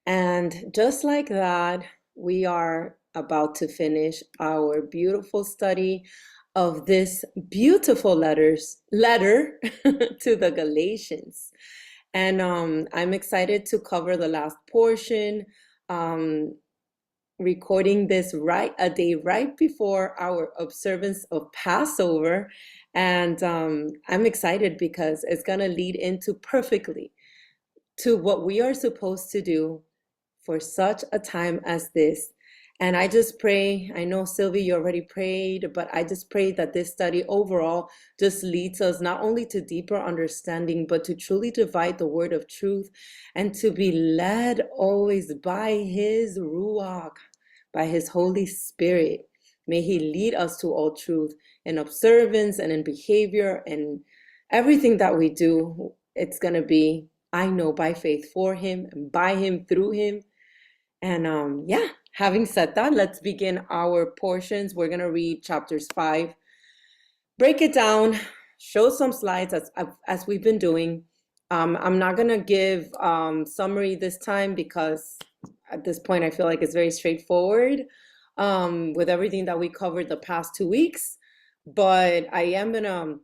And just like that, we are about to finish our beautiful study of this beautiful letter to the Galatians. And I'm excited to cover the last portion, um, recording this a day right before our observance of Passover. And I'm excited because it's going to lead into perfectly to what we are supposed to do for such a time as this. And I just pray, I know Sylvie, you already prayed, but I just pray that this study overall just leads us not only to deeper understanding, but to truly divide the word of truth and to be led always by his Ruach, by his Holy Spirit. May he lead us to all truth in observance and in behavior and everything that we do. It's going to be, I know, by faith for him and by him through him. And yeah, having said that, let's begin our portions. We're going to read chapters 5, break it down, show some slides as we've been doing. I'm not going to give summary this time because at this point I feel like it's very straightforward with everything that we covered the past 2 weeks. But I am going to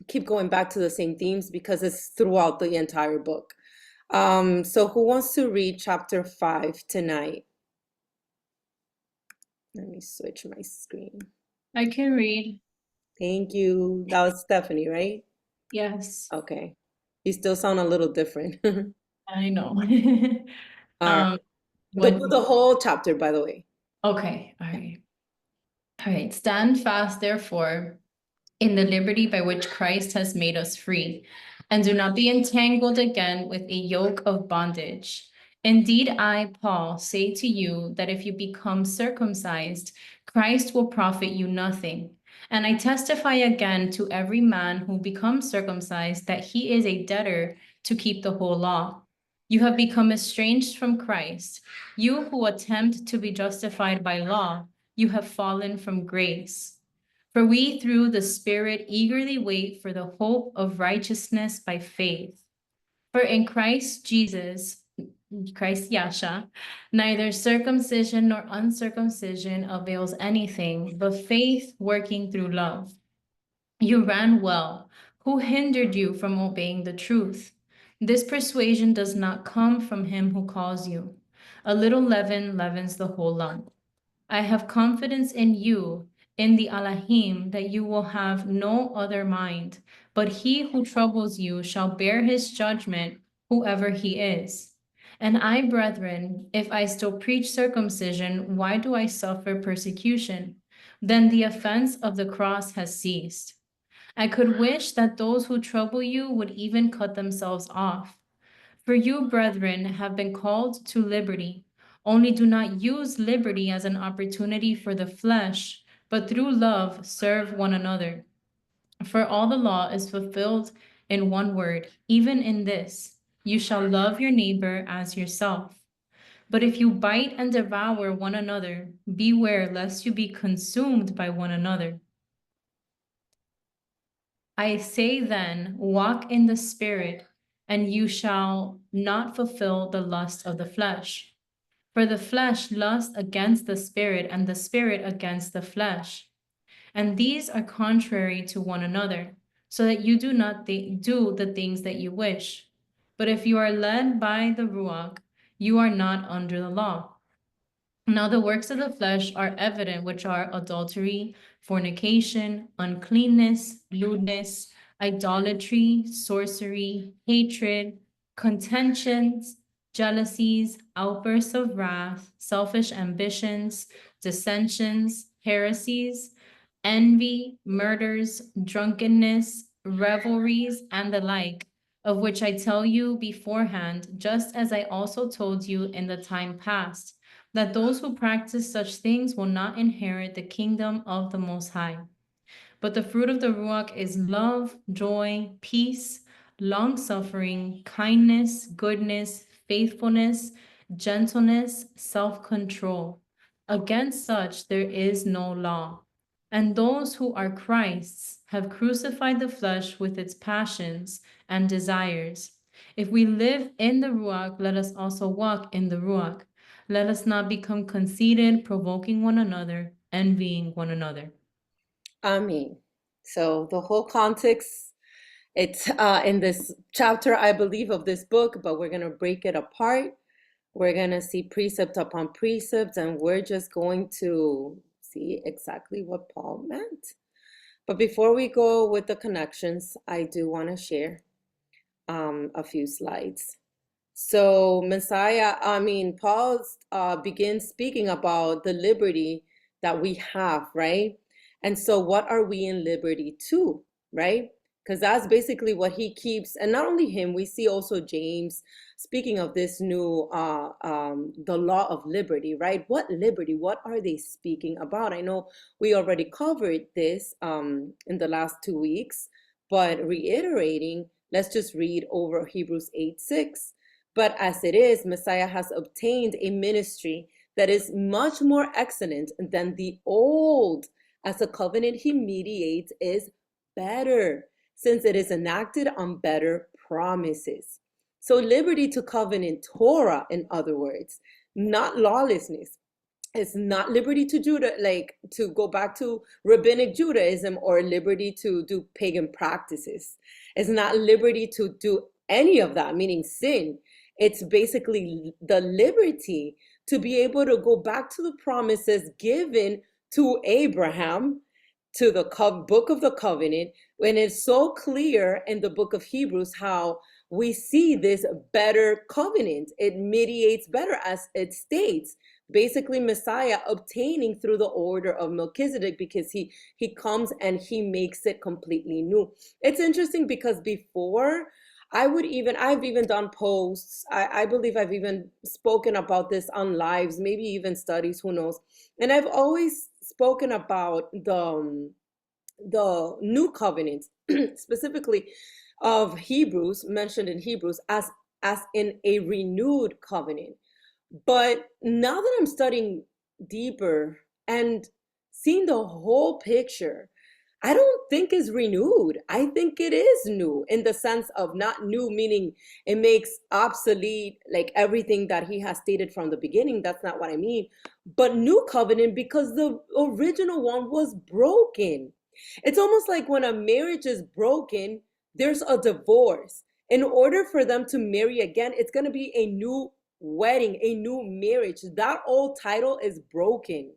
keep going back to the same themes because it's throughout the entire book. So who wants to read chapter 5 tonight? Let me switch my screen. I can read. Thank you. That was Stephanie, right? Yes, Okay. You still sound a little different. I know. All right. When The whole chapter, by the way. okay, all right. All right. Stand fast, therefore, in the liberty by which Christ has made us free, and do not be entangled again with a yoke of bondage. Indeed, I, Paul, say to you that if you become circumcised, Christ will profit you nothing. And I testify again to every man who becomes circumcised that he is a debtor to keep the whole law. You have become estranged from Christ. You who attempt to be justified by law, you have fallen from grace. For we through the Spirit eagerly wait for the hope of righteousness by faith. For in Christ Jesus, Christ Yasha, neither circumcision nor uncircumcision avails anything, but faith working through love. You ran well. Who hindered you from obeying the truth? This persuasion does not come from him who calls you. A little leaven leavens the whole lump. I have confidence in you, in the Allahim, that you will have no other mind, but he who troubles you shall bear his judgment, whoever he is. And I, brethren, if I still preach circumcision, why do I suffer persecution? Then the offense of the cross has ceased. I could wish that those who trouble you would even cut themselves off. For you, brethren, have been called to liberty. Only do not use liberty as an opportunity for the flesh, but through love serve one another. For all the law is fulfilled in one word, even in this: you shall love your neighbor as yourself. But if you bite and devour one another, beware lest you be consumed by one another. I say then, walk in the Spirit, and you shall not fulfill the lust of the flesh. For the flesh lusts against the Spirit, and the Spirit against the flesh. And these are contrary to one another, so that you do not do the things that you wish. But if you are led by the Ruach, you are not under the law. Now the works of the flesh are evident, which are adultery, fornication, uncleanness, lewdness, idolatry, sorcery, hatred, contentions, jealousies, outbursts of wrath, selfish ambitions, dissensions, heresies, envy, murders, drunkenness, revelries, and the like, of which I tell you beforehand, just as I also told you in the time past, that those who practice such things will not inherit the kingdom of the Most High. But the fruit of the Ruach is love, joy, peace, long suffering, kindness, goodness, faithfulness, gentleness, self control. Against such there is no law. And those who are Christ's have crucified the flesh with its passions and desires. If we live in the Ruach, let us also walk in the Ruach. Let us not become conceited, provoking one another, envying one another. Amen. So the whole context, it's in this chapter, I believe, of this book, but we're going to break it apart. We're going to see precept upon precept, and we're just going to see exactly what Paul meant. But before we go with the connections, I do want to share a few slides. So Paul begins speaking about the liberty that we have, right? And so what are we in liberty to, right? Because that's basically what he keeps, and not only him, we see also James speaking of this new, the law of liberty, right? What liberty? What are they speaking about? I know we already covered this in the last 2 weeks, but reiterating, let's just read over Hebrews 8:6. But as it is, Messiah has obtained a ministry that is much more excellent than the old, as the covenant he mediates is better, since it is enacted on better promises. So liberty to covenant Torah, in other words, not lawlessness. It's not liberty to Judah, like to go back to rabbinic Judaism, or liberty to do pagan practices. It's not liberty to do any of that, meaning sin. It's basically the liberty to be able to go back to the promises given to Abraham, to the book of the covenant, when it's so clear in the book of Hebrews how we see this better covenant. It mediates better, as it states. Basically, Messiah obtaining through the order of Melchizedek, because he comes and he makes it completely new. It's interesting because before, I've even done posts. I believe I've even spoken about this on lives, maybe even studies, who knows. And I've always spoken about the new covenant, specifically of Hebrews, mentioned in Hebrews, as in a renewed covenant. But now that I'm studying deeper and seeing the whole picture, I don't think is renewed. I think it is new, in the sense of not new, meaning it makes obsolete like everything that he has stated from the beginning. That's not what I mean. But new covenant, because the original one was broken. It's almost like when a marriage is broken, there's a divorce. In order for them to marry again, it's going to be a new wedding, a new marriage. That old title is broken.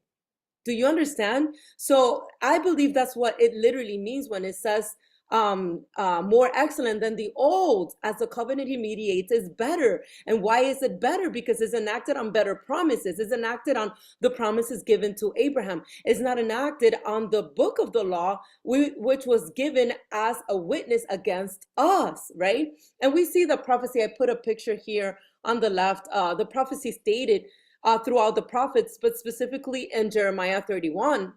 Do you understand? So I believe that's what it literally means when it says more excellent than the old, as the covenant he mediates is better. And why is it better? Because it's enacted on better promises. It's enacted on the promises given to Abraham. It's not enacted on the book of the law, which was given as a witness against us, right? And we see the prophecy. I put a picture here on the left. The prophecy stated throughout the prophets, but specifically in Jeremiah 31,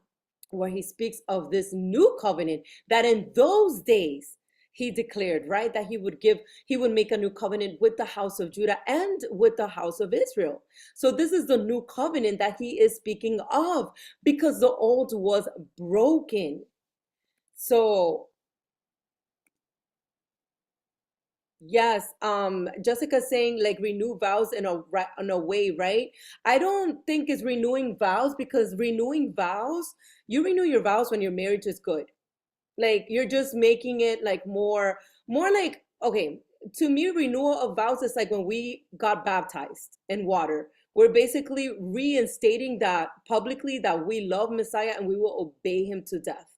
where he speaks of this new covenant that in those days he declared, right, that he would make a new covenant with the house of Judah and with the house of Israel. So this is the new covenant that he is speaking of, because the old was broken. So yes, Jessica's saying like renew vows in a way, right? I don't think it's renewing vows, because renewing vows, you renew your vows when your marriage is good. Like you're just making it like more like, okay, to me, renewal of vows is like when we got baptized in water. We're basically reinstating that publicly, that we love Messiah and we will obey him to death,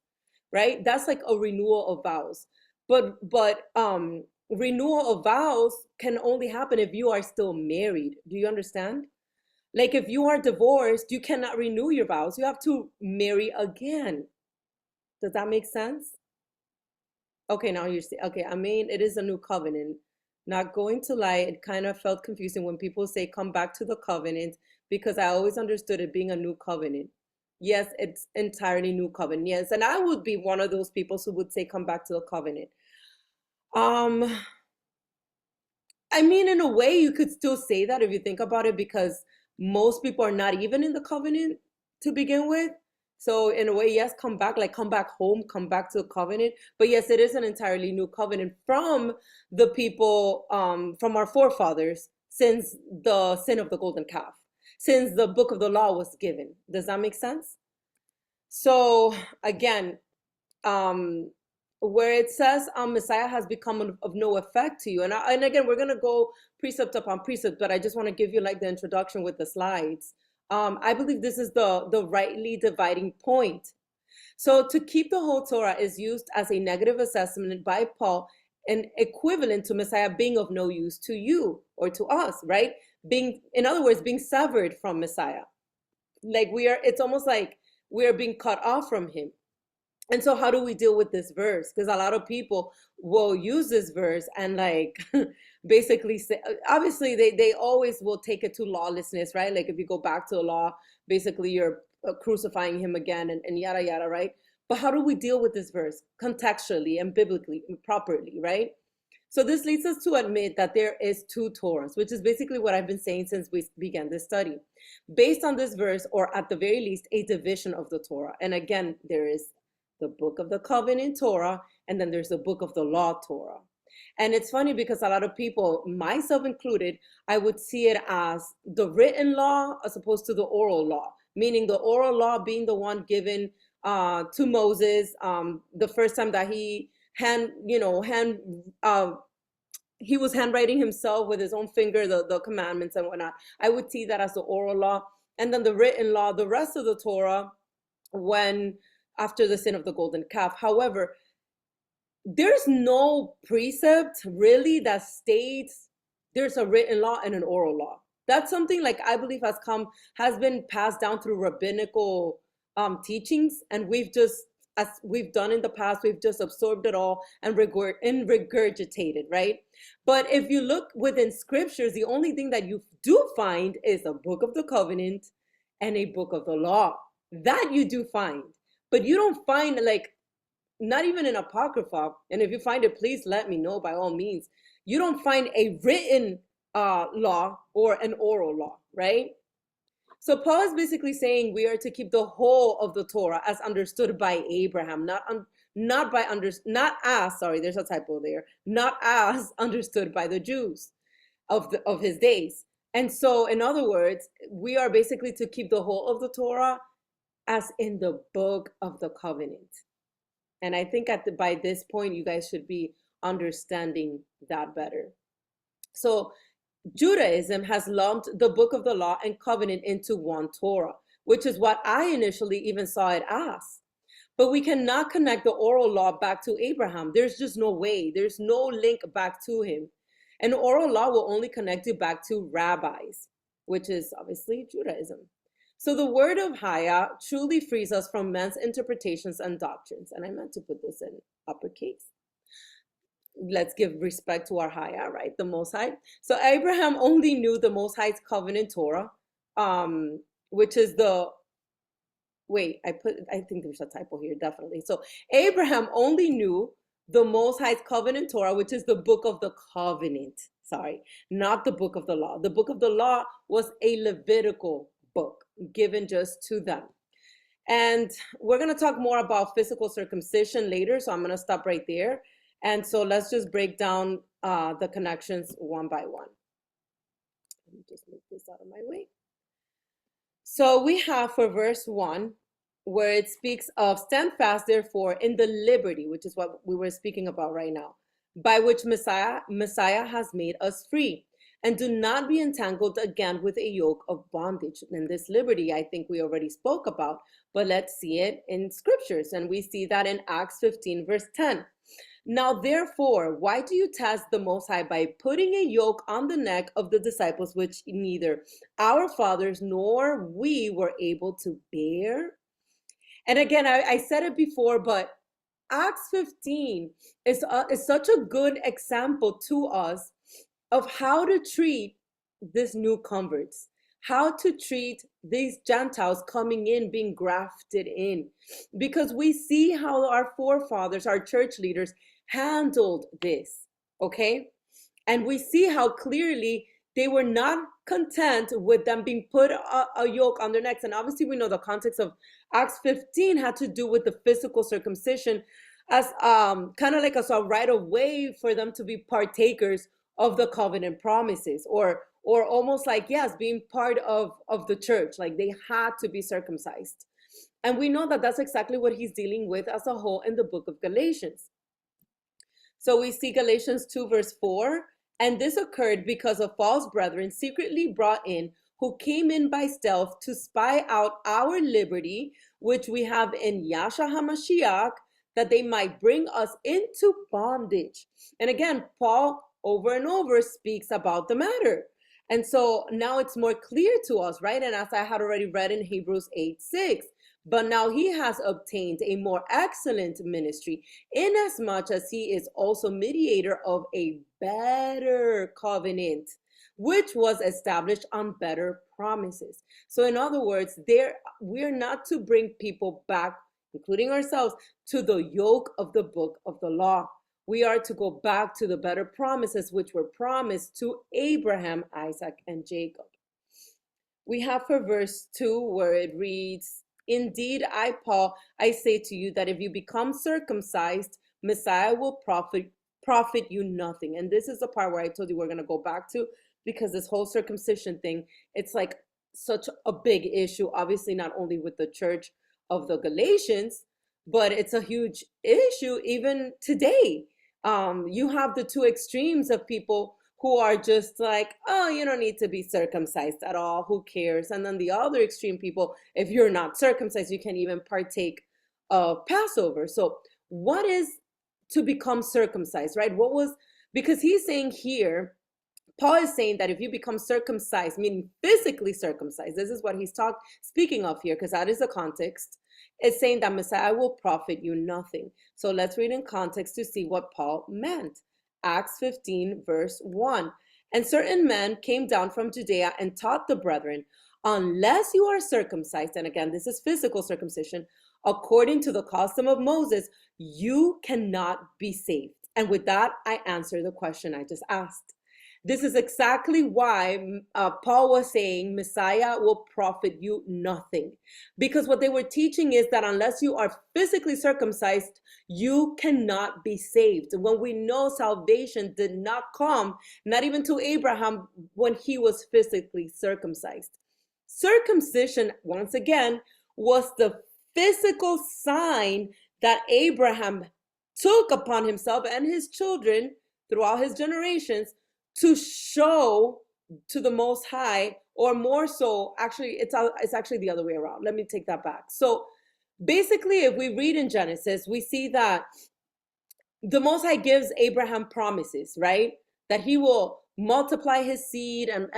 right? That's like a renewal of vows. But renewal of vows can only happen if you are still married. Do you understand? Like if you are divorced, you cannot renew your vows. You have to marry again. Does that make sense? Okay, now you see. Okay, I mean, it is a new covenant. Not going to lie, it kind of felt confusing when people say come back to the covenant, because I always understood it being a new covenant. Yes, it's entirely new covenant. Yes, and I would be one of those people who would say come back to the covenant. Um, I mean, in a way, you could still say that if you think about it, because most people are not even in the covenant to begin with. So in a way, yes, come back, like come back home, come back to the covenant. But yes, it is an entirely new covenant from the people, from our forefathers, since the sin of the golden calf, since the book of the law was given. Does that make sense? So again, um, where it says Messiah has become of no effect to you, and again, we're gonna go precept upon precept, but I just want to give you like the introduction with the slides. I believe this is the rightly dividing point. So to keep the whole Torah is used as a negative assessment by Paul, and equivalent to Messiah being of no use to you or to us, right? Being, in other words, being severed from Messiah. Like it's almost like we are being cut off from him. And so how do we deal with this verse? Because a lot of people will use this verse and like basically say, obviously they always will take it to lawlessness, right? Like if you go back to the law, basically you're crucifying him again and yada yada, right? But how do we deal with this verse contextually and biblically and properly, right? So this leads us to admit that there is two Torahs, which is basically what I've been saying since we began this study. Based on this verse, or at the very least, a division of the Torah. And again, there is the book of the covenant Torah, and then there's the book of the law Torah. And it's funny because a lot of people, myself included, I would see it as the written law as opposed to the oral law, meaning the oral law being the one given to Moses the first time that he he was handwriting himself with his own finger the commandments and whatnot. I would see that as the oral law, and then the written law, the rest of the Torah, when after the sin of the golden calf. However, there's no precept really that states there's a written law and an oral law. That's something like I believe has been passed down through rabbinical teachings, and we've just, as we've done in the past, we've just absorbed it all and regurgitated, right? But if you look within scriptures, the only thing that you do find is a book of the covenant and a book of the law. That you do find. But you don't find, like, not even in Apocrypha, and if you find it, please let me know by all means. You don't find a written law or an oral law, right? So Paul is basically saying we are to keep the whole of the Torah as understood by Abraham, not as, sorry, there's a typo there, not as understood by the Jews of his days. And so, in other words, we are basically to keep the whole of the Torah as in the book of the covenant. And I think by this point, you guys should be understanding that better. So Judaism has lumped the book of the law and covenant into one Torah, which is what I initially even saw it as. But we cannot connect the oral law back to Abraham. There's just no way. There's no link back to him. And oral law will only connect you back to rabbis, which is obviously Judaism. So the word of Haya truly frees us from men's interpretations and doctrines. And I meant to put this in uppercase. Let's give respect to our Haya, right? The Most High. So Abraham only knew the Most High's covenant Torah, which is I think there's a typo here, definitely. So Abraham only knew the Most High's covenant Torah, which is the book of the covenant. Sorry, not the book of the law. The book of the law was a Levitical book given just to them. And we're going to talk more about physical circumcision later, so I'm going to stop right there. And so let's just break down the connections one by one. Let me just move this out of my way. So we have for verse 1, where it speaks of stand fast, therefore, in the liberty, which is what we were speaking about right now, by which Messiah has made us free. And do not be entangled again with a yoke of bondage. And this liberty, I think we already spoke about, but let's see it in scriptures. And we see that in Acts 15, verse 10. Now, therefore, why do you test the Most High by putting a yoke on the neck of the disciples, which neither our fathers nor we were able to bear? And again, I said it before, but Acts 15 is such a good example to us of how to treat these new converts, how to treat these Gentiles coming in, being grafted in, because we see how our forefathers, our church leaders, handled this, okay? And we see how clearly they were not content with them being put a yoke on their necks. And obviously we know the context of Acts 15 had to do with the physical circumcision as kind of like a right of way for them to be partakers of the covenant promises, or almost like, yes, being part of the church, like they had to be circumcised. And we know that that's exactly what he's dealing with as a whole in the book of Galatians. So we see Galatians 2 verse 4, and this occurred because of false brethren secretly brought in, who came in by stealth to spy out our liberty, which we have in Yahshua HaMashiach, that they might bring us into bondage. And again, Paul over and over speaks about the matter. And so now it's more clear to us, right? And as I had already read in Hebrews 8:6, but now he has obtained a more excellent ministry, inasmuch as he is also mediator of a better covenant, which was established on better promises. So in other words, we're not to bring people back, including ourselves, to the yoke of the book of the law. We are to go back to the better promises which were promised to Abraham, Isaac, and Jacob. We have for verse 2 where it reads, "Indeed, I, Paul, I say to you that if you become circumcised, Messiah will profit you nothing." And this is the part where I told you we're going to go back to, because this whole circumcision thing, it's like such a big issue, obviously not only with the church of the Galatians, but it's a huge issue even today. You have the two extremes of people who are just like, oh, you don't need to be circumcised at all, who cares? And then the other extreme people, if you're not circumcised, you can't even partake of Passover. So what is to become circumcised, right? Because he's saying here, Paul is saying that if you become circumcised, meaning physically circumcised, this is what he's speaking of here, because that is the context. It's saying that Messiah will profit you nothing. So let's read in context to see what Paul meant. Acts 15 verse 1. "And certain men came down from Judea and taught the brethren, unless you are circumcised," and again, this is physical circumcision, "according to the custom of Moses, you cannot be saved." And with that, I answer the question I just asked. This is exactly why Paul was saying Messiah will profit you nothing. Because what they were teaching is that unless you are physically circumcised, you cannot be saved. When we know salvation did not come, not even to Abraham, when he was physically circumcised. Circumcision, once again, was the physical sign that Abraham took upon himself and his children throughout his generations to show to the Most High, or more so, actually, it's actually the other way around. Let me take that back. So basically, if we read in Genesis, we see that the Most High gives Abraham promises, right? That he will multiply his seed and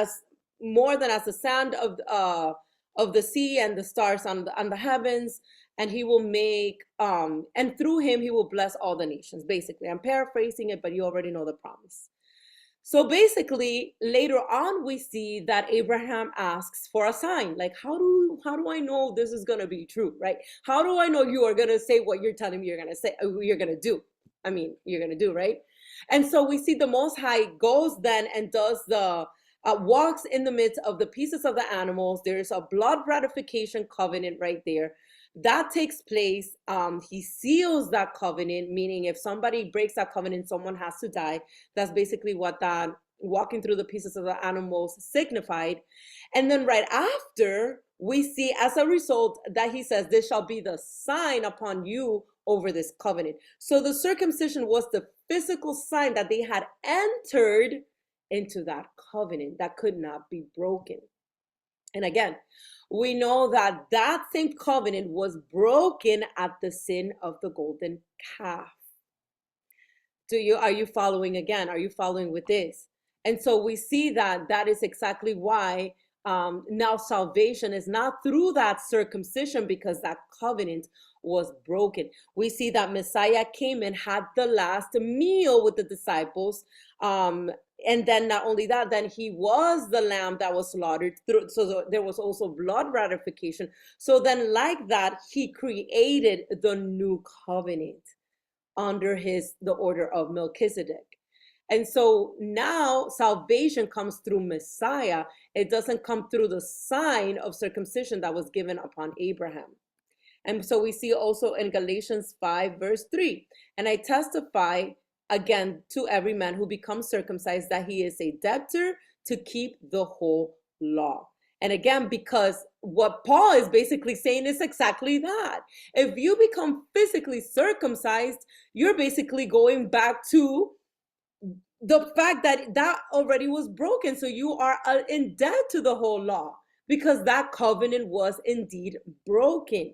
as more than as the sand of the sea and the stars on the heavens, and he will make and through him he will bless all the nations. Basically, I'm paraphrasing it, but you already know the promise. So basically, later on, we see that Abraham asks for a sign. Like, how do I know this is gonna be true, right? How do I know you are gonna say what you're telling me you're gonna say, you're gonna do? I mean, you're gonna do, right? And so we see the Most High goes then and does walks in the midst of the pieces of the animals. There's a blood ratification covenant right there. That takes place. He seals that covenant, meaning if somebody breaks that covenant, someone has to die. That's basically what that walking through the pieces of the animals signified. And then right after, we see as a result that he says, "This shall be the sign upon you over this covenant." So the circumcision was the physical sign that they had entered into that covenant that could not be broken. And again, we know that that same covenant was broken at the sin of the golden calf. Are you following again? Are you following with this? And so we see that is exactly why now salvation is not through that circumcision, because that covenant was broken. We see that Messiah came and had the last meal with the disciples. And then not only that, then he was the lamb that was slaughtered through. So there was also blood ratification. So then like that, he created the new covenant under the order of Melchizedek. And so now salvation comes through Messiah. It doesn't come through the sign of circumcision that was given upon Abraham. And so we see also in Galatians 5, verse 3, and I testify again to every man who becomes circumcised that he is a debtor to keep the whole law. And again, because what Paul is basically saying is exactly that. If you become physically circumcised, you're basically going back to the fact that that already was broken. So you are in debt to the whole law because that covenant was indeed broken.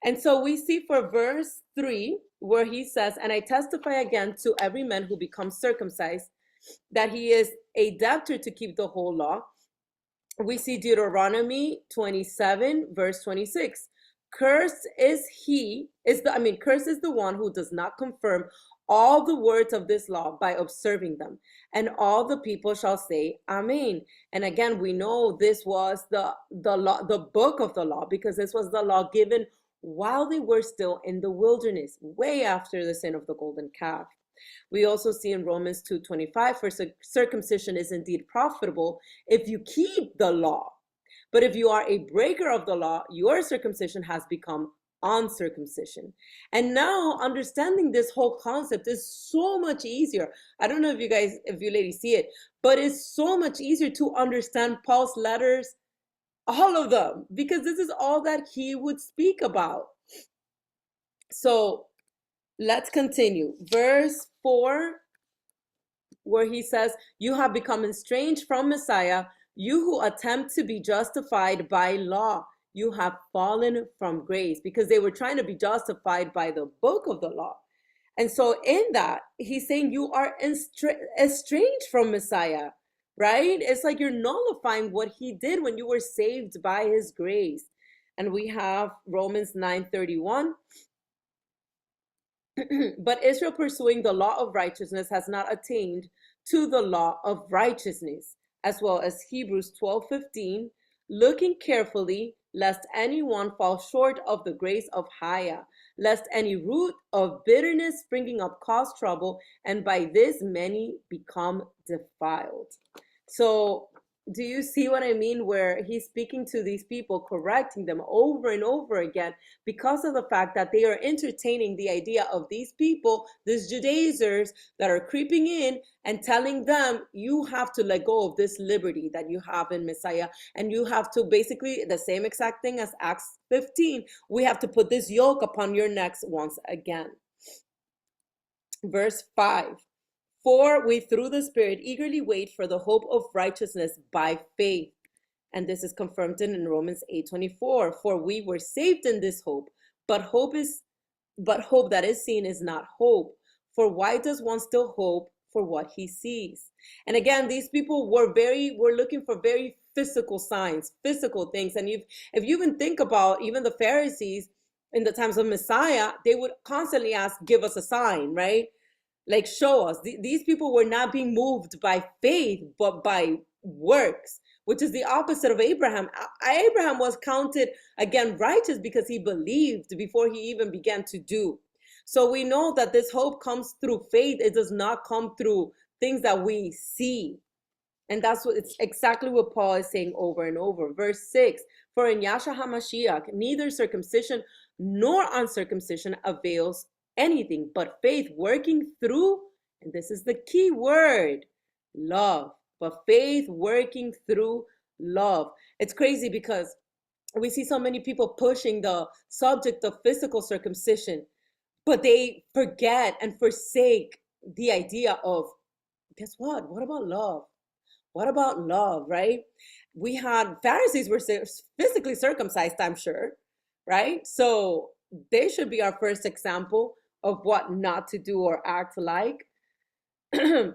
And so we see for verse 3 where he says, and I testify again to every man who becomes circumcised that he is a debtor to keep the whole law. We see Deuteronomy 27, verse 26. Cursed is the one who does not confirm all the words of this law by observing them. And all the people shall say, Amen. And again, we know this was the law, the book of the law, because this was the law given while they were still in the wilderness, way after the sin of the golden calf. We also see in Romans 2:25, for circumcision is indeed profitable if you keep the law. But if you are a breaker of the law, your circumcision has become uncircumcision. And now understanding this whole concept is so much easier. I don't know if you ladies see it, but it's so much easier to understand Paul's letters, all of them, because this is all that he would speak about. So let's continue. Verse 4, where he says, you have become estranged from Messiah, you who attempt to be justified by law. You have fallen from grace, because they were trying to be justified by the book of the law. And so in that, he's saying you are estranged from Messiah, right? It's like you're nullifying what he did when you were saved by his grace. And we have Romans 9:31. But Israel, pursuing the law of righteousness, has not attained to the law of righteousness, as well as Hebrews 12:15, looking carefully lest anyone fall short of the grace of Haya, lest any root of bitterness springing up cause trouble, and by this many become defiled. So do you see what I mean? Where he's speaking to these people, correcting them over and over again because of the fact that they are entertaining the idea of these people, these Judaizers that are creeping in and telling them, you have to let go of this liberty that you have in Messiah. And you have to basically, the same exact thing as Acts 15, we have to put this yoke upon your necks once again. Verse 5. For we through the Spirit eagerly wait for the hope of righteousness by faith. And this is confirmed in Romans 8:24. For we were saved in this hope, but hope that is seen is not hope. For why does one still hope for what he sees? And again, these people were looking for very physical signs, physical things. And if you even think about even the Pharisees in the times of Messiah, they would constantly ask, give us a sign, right? Like, show us. These people were not being moved by faith, but by works, which is the opposite of Abraham. Abraham was counted, again, righteous because he believed before he even began to do. So we know that this hope comes through faith. It does not come through things that we see. And it's exactly what Paul is saying over and over. Verse 6, for in Yahshua HaMashiach, neither circumcision nor uncircumcision avails anything, but faith working through, and this is the key word, love. But faith working through love. It's crazy because we see so many people pushing the subject of physical circumcision, but they forget and forsake the idea of, guess what? What about love? What about love, right? We had Pharisees were physically circumcised, I'm sure, right? So they should be our first example of what not to do or act like. 1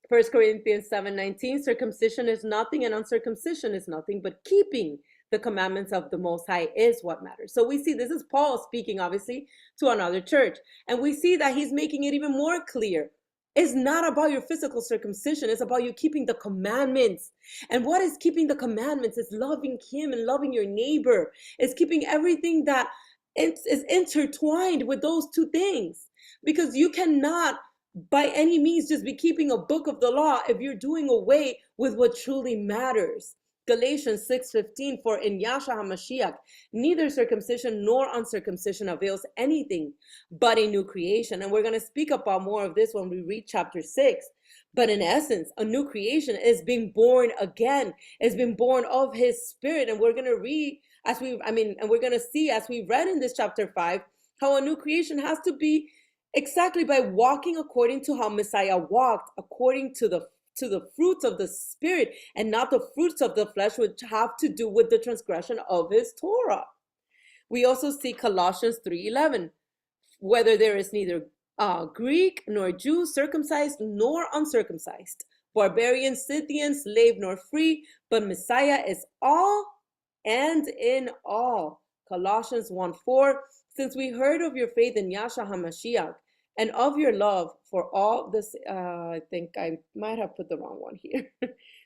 Corinthians 7:19, circumcision is nothing and uncircumcision is nothing, but keeping the commandments of the Most High is what matters. So we see this is Paul speaking, obviously, to another church. And we see that he's making it even more clear. It's not about your physical circumcision. It's about you keeping the commandments. And what is keeping the commandments? It's loving him and loving your neighbor. It's keeping everything that is intertwined with those two things. Because you cannot by any means just be keeping a book of the law if you're doing away with what truly matters. Galatians 6:15, for in Yahshua HaMashiach, neither circumcision nor uncircumcision avails anything, but a new creation. And we're going to speak about more of this when we read chapter 6. But in essence, a new creation is being born again, is being born of his spirit. And we're going to read and we're going to see as we read in this chapter 5, how a new creation has to be exactly by walking according to how Messiah walked, according to the fruits of the spirit and not the fruits of the flesh, which have to do with the transgression of his Torah. We also see Colossians 3:11, whether there is neither Greek nor Jew, circumcised nor uncircumcised, barbarian, Scythian, slave nor free, but Messiah is all and in all. Colossians 1:4, since we heard of your faith in Yahshua HaMashiach and of your love for all this, I think I might have put the wrong one here.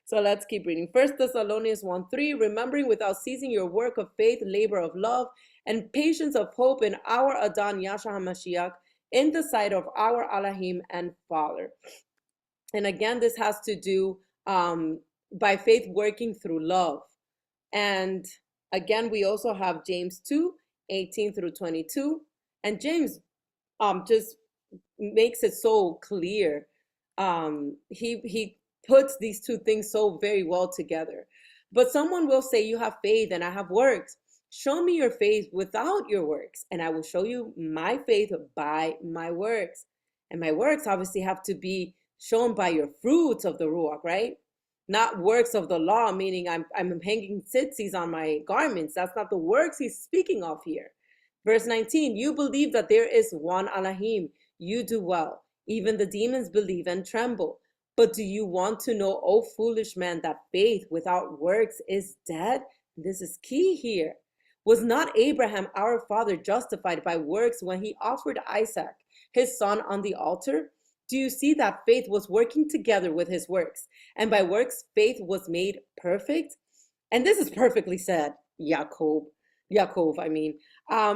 So let's keep reading. 1 Thessalonians 1:3, remembering without ceasing your work of faith, labor of love, and patience of hope in our Adon Yahshua HaMashiach, in the sight of our Elohim and Father. And again, this has to do by faith working through love. And again, we also have James 2:18 through 22. And James just makes it so clear. He puts these two things so very well together. But someone will say, you have faith and I have works. Show me your faith without your works, and I will show you my faith by my works. And my works obviously have to be shown by your fruits of the Ruach, right? Not works of the law, meaning I'm hanging tzitzis on my garments. That's not the works he's speaking of here. Verse 19, you believe that there is one Elohim. You do well. Even the demons believe and tremble. But do you want to know, O foolish man, that faith without works is dead? This is key here. Was not Abraham, our father, justified by works when he offered Isaac, his son, on the altar? Do you see that faith was working together with his works? And by works, faith was made perfect? And this is perfectly said, Yaakov,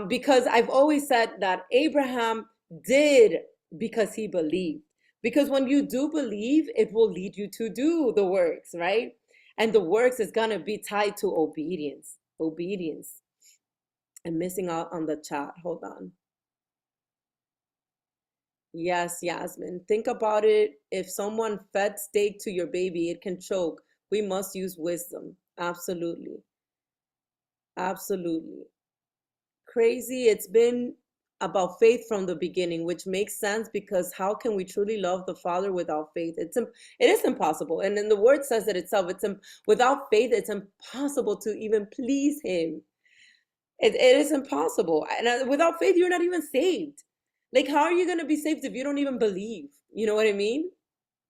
because I've always said that Abraham did because he believed. Because when you do believe, it will lead you to do the works, right? And the works is going to be tied to obedience. Obedience. I'm missing out on the chat. Hold on. Yes, Yasmin. Think about it. If someone fed steak to your baby, it can choke. We must use wisdom. Absolutely. Absolutely. Crazy. It's been about faith from the beginning, which makes sense because how can we truly love the Father without faith? It is impossible. And then the word says it itself. Without faith, it's impossible to even please him. It is impossible. And without faith, you're not even saved. Like, how are you going to be saved if you don't even believe? You know what I mean?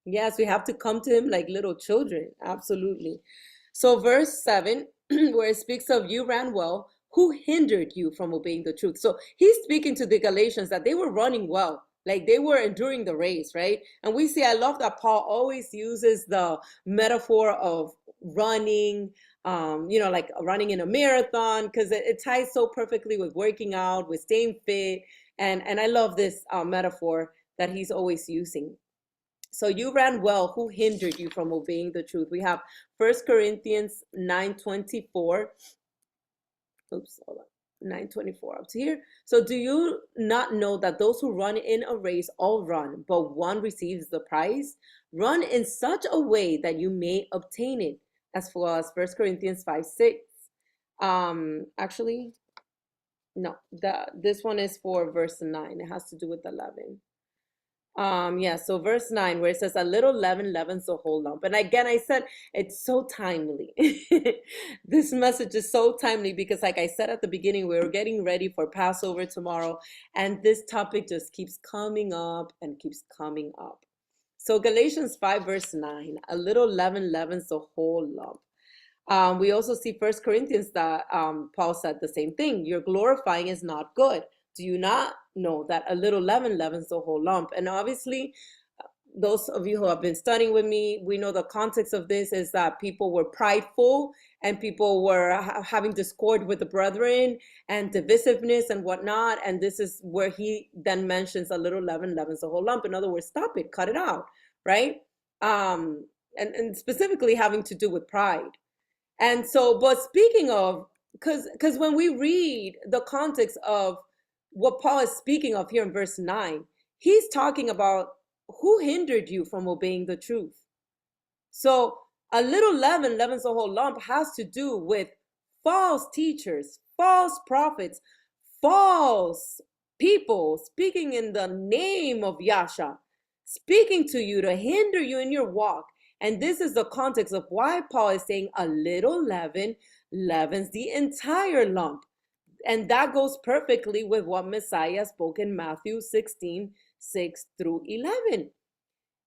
Yes, we have to come to him like little children. Absolutely. So verse 7, where it speaks of you ran well, who hindered you from obeying the truth? So he's speaking to the Galatians that they were running well, like they were enduring the race, right? And we see, I love that Paul always uses the metaphor of running, like running in a marathon, because it ties so perfectly with working out, with staying fit. And I love this metaphor that he's always using. So you ran well, who hindered you from obeying the truth? We have 1 Corinthians 9:24. Oops, hold on. 9:24 up to here. So do you not know that those who run in a race all run, but one receives the prize? Run in such a way that you may obtain it, as well as 1 Corinthians 5:6. Actually, no, this one is for verse 9. It has to do with 11. So verse 9, where it says, a little leaven leavens the whole lump. And again, I said it's so timely. This message is so timely because, like I said at the beginning, we were getting ready for Passover tomorrow, and this topic just keeps coming up and keeps coming up. So Galatians 5 verse 9, a little leaven leavens the whole lump. We also see 1 Corinthians that Paul said the same thing. Your glorifying is not good. Do you not know that a little leaven leavens the whole lump? And obviously, those of you who have been studying with me, we know the context of this is that people were prideful and people were having discord with the brethren and divisiveness and whatnot. And this is where he then mentions a little leaven leavens the whole lump. In other words, stop it, cut it out, right? And specifically having to do with pride. And so, but speaking of, because when we read the context of what Paul is speaking of here in verse 9, he's talking about who hindered you from obeying the truth. So a little leaven leavens the whole lump has to do with false teachers, false prophets, false people speaking in the name of Yasha, speaking to you to hinder you in your walk. And this is the context of why Paul is saying a little leaven leavens the entire lump. And that goes perfectly with what Messiah spoke in Matthew 16, 6 through 11.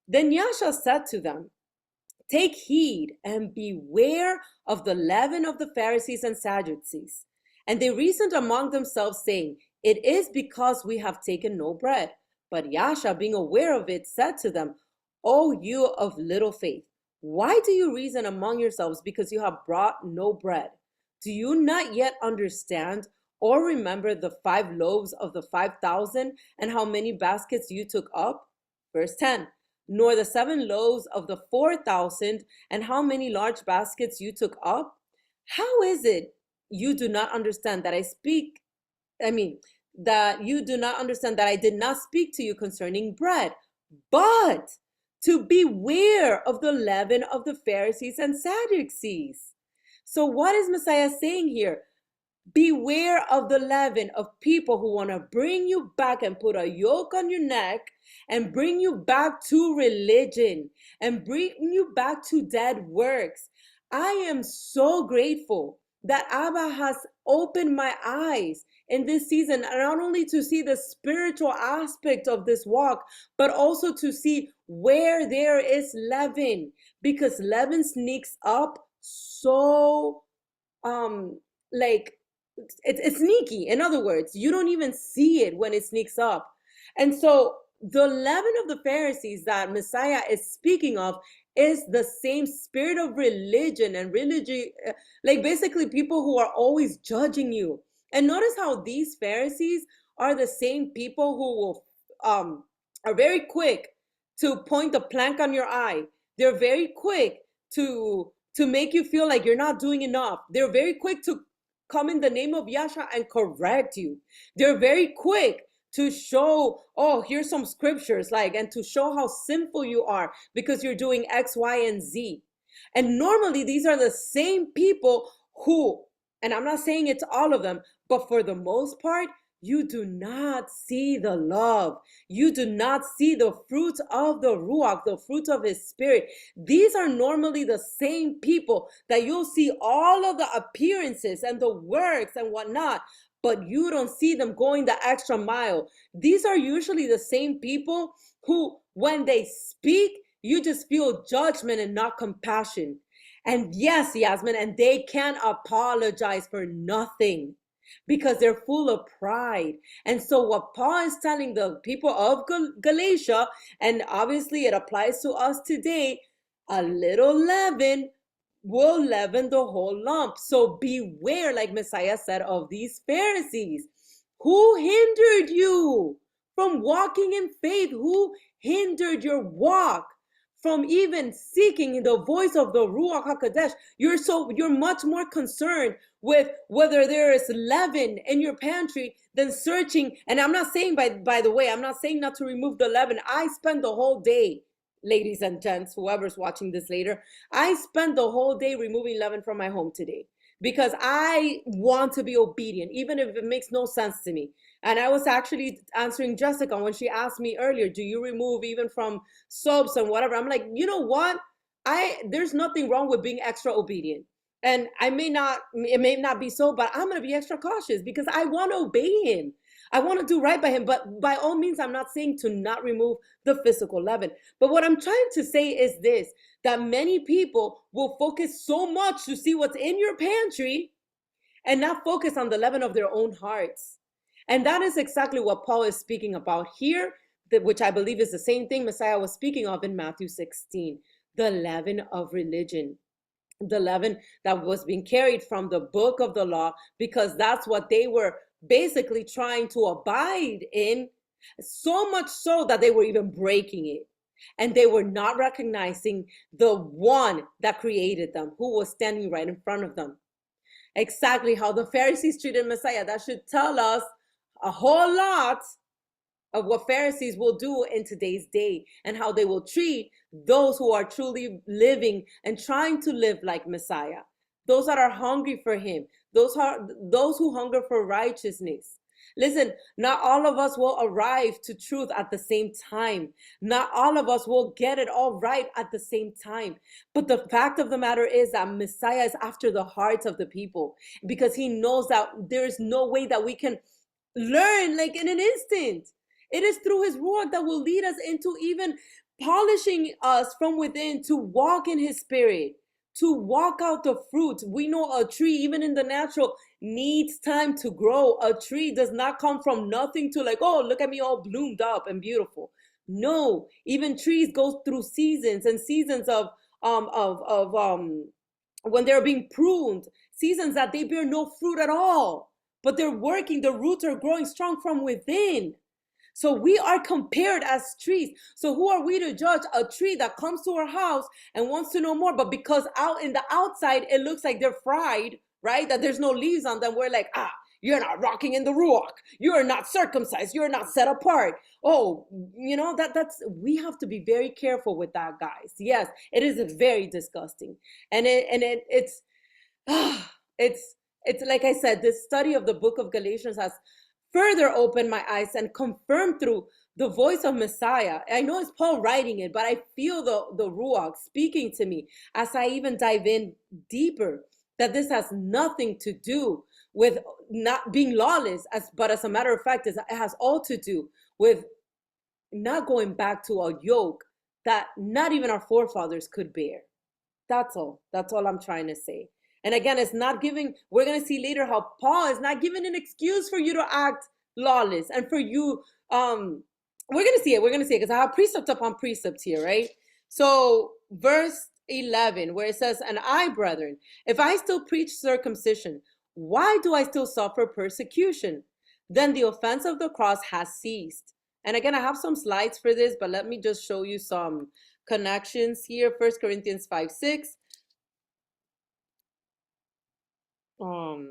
Then Yasha said to them, take heed and beware of the leaven of the Pharisees and Sadducees. And they reasoned among themselves, saying, it is because we have taken no bread. But Yasha, being aware of it, said to them, O you of little faith, why do you reason among yourselves because you have brought no bread? Do you not yet understand or remember the 5 loaves of the 5,000 and how many baskets you took up? Verse 10, nor the 7 loaves of the 4,000 and how many large baskets you took up? How is it you do not understand that that you do not understand that I did not speak to you concerning bread, but to beware of the leaven of the Pharisees and Sadducees. So what is Messiah saying here? Beware of the leaven of people who want to bring you back and put a yoke on your neck and bring you back to religion and bring you back to dead works. I am so grateful that Abba has opened my eyes in this season, not only to see the spiritual aspect of this walk, but also to see where there is leaven, because leaven sneaks up so like it's sneaky. In other words, you don't even see it when it sneaks up. And so the leaven of the Pharisees that Messiah is speaking of is the same spirit of religion and religion, like basically people who are always judging you. And notice how these Pharisees are the same people who will are very quick to point the plank on your eye. They're very quick to make you feel like you're not doing enough. They're very quick to come in the name of Yasha and correct you. They're very quick to show, oh, here's some scriptures, and to show how sinful you are because you're doing X, Y, and Z. And normally these are the same people who, and I'm not saying it's all of them, but for the most part, you do not see the love. You do not see the fruit of the Ruach, the fruit of his spirit. These are normally the same people that you'll see all of the appearances and the works and whatnot, but you don't see them going the extra mile. These are usually the same people who, when they speak, you just feel judgment and not compassion. And yes, Yasmin, and they can't apologize for nothing, because they're full of pride. And so what Paul is telling the people of Galatia, and obviously it applies to us today, a little leaven will leaven the whole lump. So beware, like Messiah said, of these Pharisees. Who hindered you from walking in faith? Who hindered your walk from even seeking the voice of the Ruach HaKodesh? You're much more concerned with whether there is leaven in your pantry than searching. And I'm not saying, by the way, I'm not saying not to remove the leaven. I spend the whole day, ladies and gents, whoever's watching this later, I spent the whole day removing leaven from my home today because I want to be obedient, even if it makes no sense to me. And I was actually answering Jessica when she asked me earlier, do you remove even from soaps and whatever? I'm like, you know what? There's nothing wrong with being extra obedient. And it may not be so, but I'm going to be extra cautious because I want to obey him. I want to do right by him. But by all means, I'm not saying to not remove the physical leaven. But what I'm trying to say is this, that many people will focus so much to see what's in your pantry and not focus on the leaven of their own hearts. And that is exactly what Paul is speaking about here. which I believe is the same thing Messiah was speaking of in Matthew 16, the leaven of religion, the leaven that was being carried from the book of the law, because that's what they were basically trying to abide in, so much so that they were even breaking it. And they were not recognizing the one that created them, who was standing right in front of them. Exactly how the Pharisees treated Messiah. That should tell us a whole lot of what Pharisees will do in today's day, and how they will treat those who are truly living and trying to live like Messiah. Those that are hungry for him, those who hunger for righteousness. Listen, not all of us will arrive to truth at the same time. Not all of us will get it all right at the same time. But the fact of the matter is that Messiah is after the hearts of the people, because he knows that there is no way that we can learn like in an instant. It is through his word that will lead us into even polishing us from within to walk in his spirit, to walk out the fruit. We know a tree, even in the natural, needs time to grow. A tree does not come from nothing to like, oh, look at me all bloomed up and beautiful. No, even trees go through seasons, and seasons of when they're being pruned, seasons that they bear no fruit at all, but they're working, the roots are growing strong from within. So we are compared as trees. So who are we to judge a tree that comes to our house and wants to know more, but because out in the outside it looks like they're fried, right? That there's no leaves on them. We're like, you're not rocking in the ruach. You're not circumcised. You're not set apart. Oh, that's we have to be very careful with that, guys. Yes, it is very disgusting, and it's it's like I said, this study of the book of Galatians has further opened my eyes and confirmed through the voice of Messiah. I know it's Paul writing it, but I feel the Ruach speaking to me as I even dive in deeper, that this has nothing to do with not being lawless, but as a matter of fact, it has all to do with not going back to a yoke that not even our forefathers could bear. That's all. That's all I'm trying to say. And again, it's not giving, we're going to see later how Paul is not giving an excuse for you to act lawless and for you, we're going to see it. We're going to see it because I have precept upon precept here, right? So verse 11, where it says, and I, brethren, if I still preach circumcision, why do I still suffer persecution? Then the offense of the cross has ceased. And again, I have some slides for this, but let me just show you some connections here. 1 Corinthians 5:6. Oh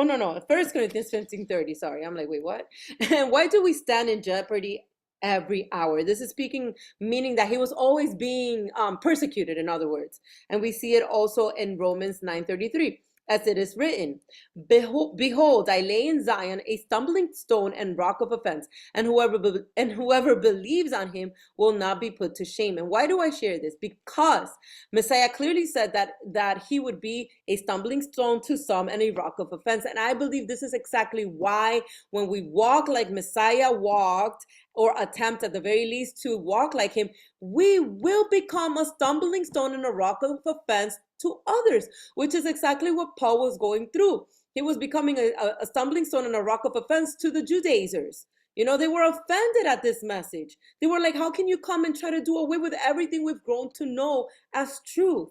no, 1 Corinthians 15:30. Sorry, I'm like, wait, what? And why do we stand in jeopardy every hour? This is speaking, meaning that he was always being persecuted, in other words. And we see it also in Romans 9:33. As it is written, behold, I lay in Zion a stumbling stone and rock of offense, and whoever believes on him will not be put to shame. And why do I share this? Because Messiah clearly said that he would be a stumbling stone to some and a rock of offense. And I believe this is exactly why when we walk like Messiah walked, or attempt at the very least to walk like him, we will become a stumbling stone and a rock of offense to others, which is exactly what Paul was going through. He was becoming a stumbling stone and a rock of offense to the Judaizers. They were offended at this message. They were like, how can you come and try to do away with everything we've grown to know as truth?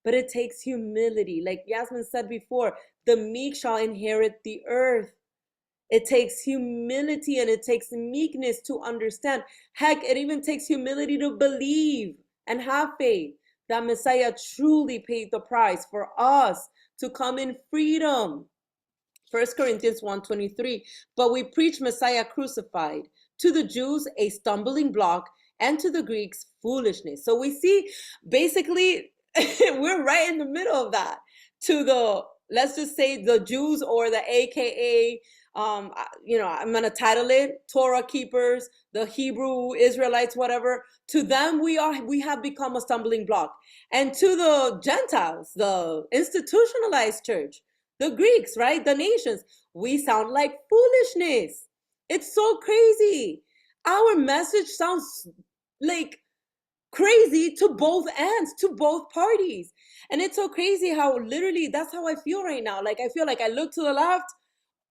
But it takes humility. Like Yasmin said before, the meek shall inherit the earth. It takes humility and it takes meekness to understand. Heck, it even takes humility to believe and have faith that Messiah truly paid the price for us to come in freedom. 1 Corinthians 1:23, but we preach Messiah crucified, to the Jews a stumbling block, and to the Greeks foolishness. So we see basically we're right in the middle of that. To the, let's just say, the Jews, or the AKA, I'm going to title it Torah keepers, the Hebrew Israelites, whatever. To them, we have become a stumbling block. And to the Gentiles, the institutionalized church, the Greeks, right? The nations, we sound like foolishness. It's so crazy. Our message sounds like crazy to both ends, to both parties. And it's so crazy how literally that's how I feel right now. Like I feel like I look to the left,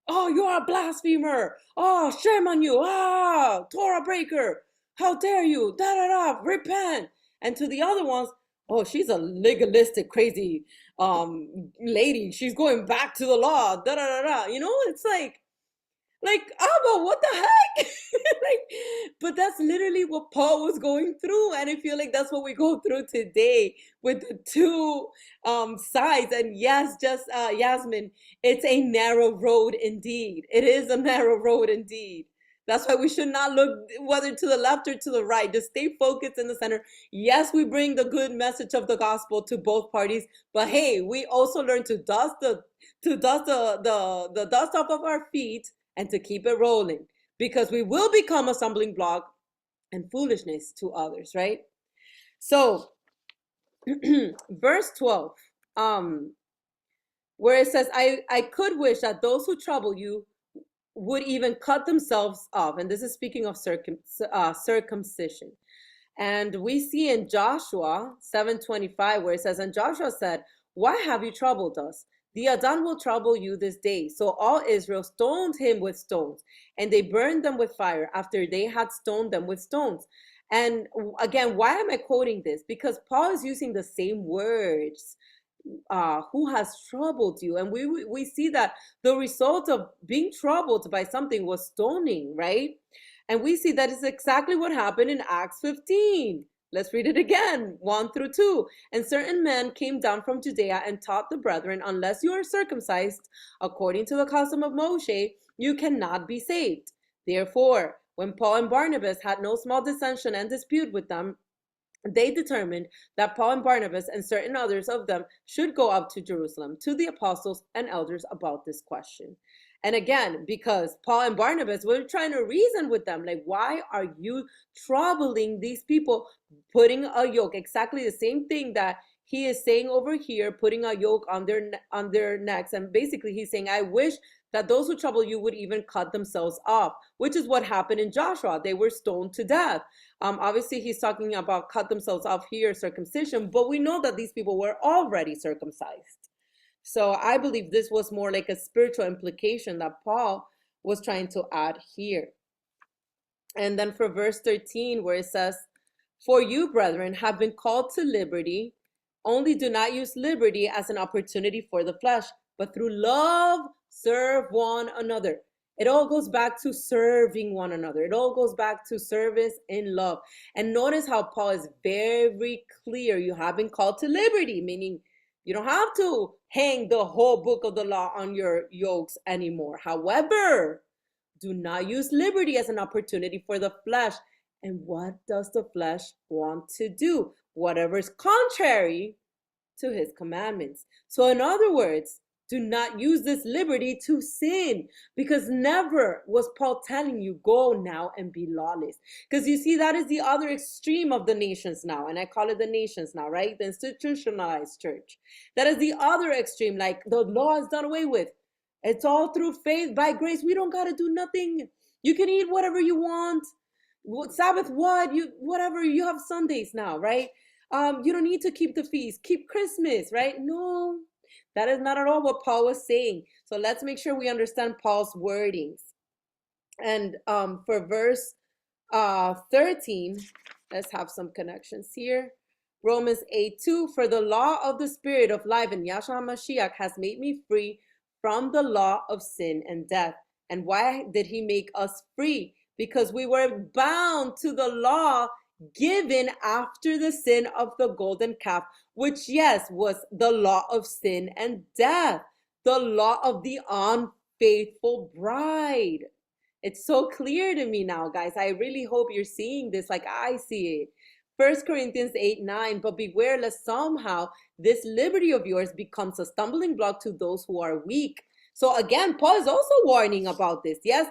oh, you're a blasphemer. Oh, shame on you. Ah, Torah breaker. How dare you? Da da da. Repent. And to the other ones, oh, she's a legalistic, crazy lady. She's going back to the law. Da da da da. You know, it's like, Abba, what the heck? Like, but that's literally what Paul was going through. And I feel like that's what we go through today with the two sides. And yes, just Yasmin, it's a narrow road indeed. It is a narrow road indeed. That's why we should not look whether to the left or to the right. Just stay focused in the center. Yes, we bring the good message of the gospel to both parties, but hey, we also learn to dust the dust off of our feet and to keep it rolling, because we will become a stumbling block and foolishness to others, right? So verse 12, where it says, I could wish that those who trouble you would even cut themselves off. And this is speaking of circumcision. And we see in Joshua 7:25 where it says, and Joshua said, why have you troubled us? The Adon will trouble you this day. So all Israel stoned him with stones, and they burned them with fire after they had stoned them with stones. And again, why am I quoting this? Because Paul is using the same words. Who has troubled you? And we see that the result of being troubled by something was stoning, right? And we see that is exactly what happened in Acts 15. Let's read it again, 1 through 2. And certain men came down from Judea and taught the brethren, unless you are circumcised according to the custom of Moshe, you cannot be saved. Therefore, when Paul and Barnabas had no small dissension and dispute with them, they determined that Paul and Barnabas and certain others of them should go up to Jerusalem to the apostles and elders about this question. And again, because Paul and Barnabas were trying to reason with them, like, why are you troubling these people, putting a yoke? Exactly the same thing that he is saying over here, putting a yoke on their necks. And basically he's saying, I wish that those who trouble you would even cut themselves off, which is what happened in Joshua. They were stoned to death. Obviously, he's talking about cut themselves off here, circumcision, but we know that these people were already circumcised. So I believe this was more like a spiritual implication that Paul was trying to add here. And then for verse 13, where it says, for you, brethren, have been called to liberty, only do not use liberty as an opportunity for the flesh, but through love serve one another. It all goes back to serving one another. It all goes back to service in love. And notice how Paul is very clear. You have been called to liberty, meaning you don't have to hang the whole book of the law on your yokes anymore. However, do not use liberty as an opportunity for the flesh. And what does the flesh want to do? Whatever is contrary to his commandments. So in other words, do not use this liberty to sin, because never was Paul telling you, go now and be lawless. Because you see, that is the other extreme of the nations now. And I call it the nations now, right? The institutionalized church. That is the other extreme. Like, the law is done away with. It's all through faith, by grace. We don't got to do nothing. You can eat whatever you want. Sabbath, whatever. You have Sundays now, right? You don't need to keep the feast. Keep Christmas, right? No, that is not at all what Paul was saying. So let's make sure we understand Paul's wordings. And for verse 13, let's have some connections here. Romans 8:2, for the law of the Spirit of life in Yahshua Mashiach has made me free from the law of sin and death. And why did he make us free? Because we were bound to the law given after the sin of the golden calf, which, yes, was the law of sin and death, the law of the unfaithful bride. It's so clear to me now, guys. I really hope you're seeing this like I see it. 1 Corinthians 8:9, but beware lest somehow this liberty of yours becomes a stumbling block to those who are weak. So again, Paul is also warning about this. Yes,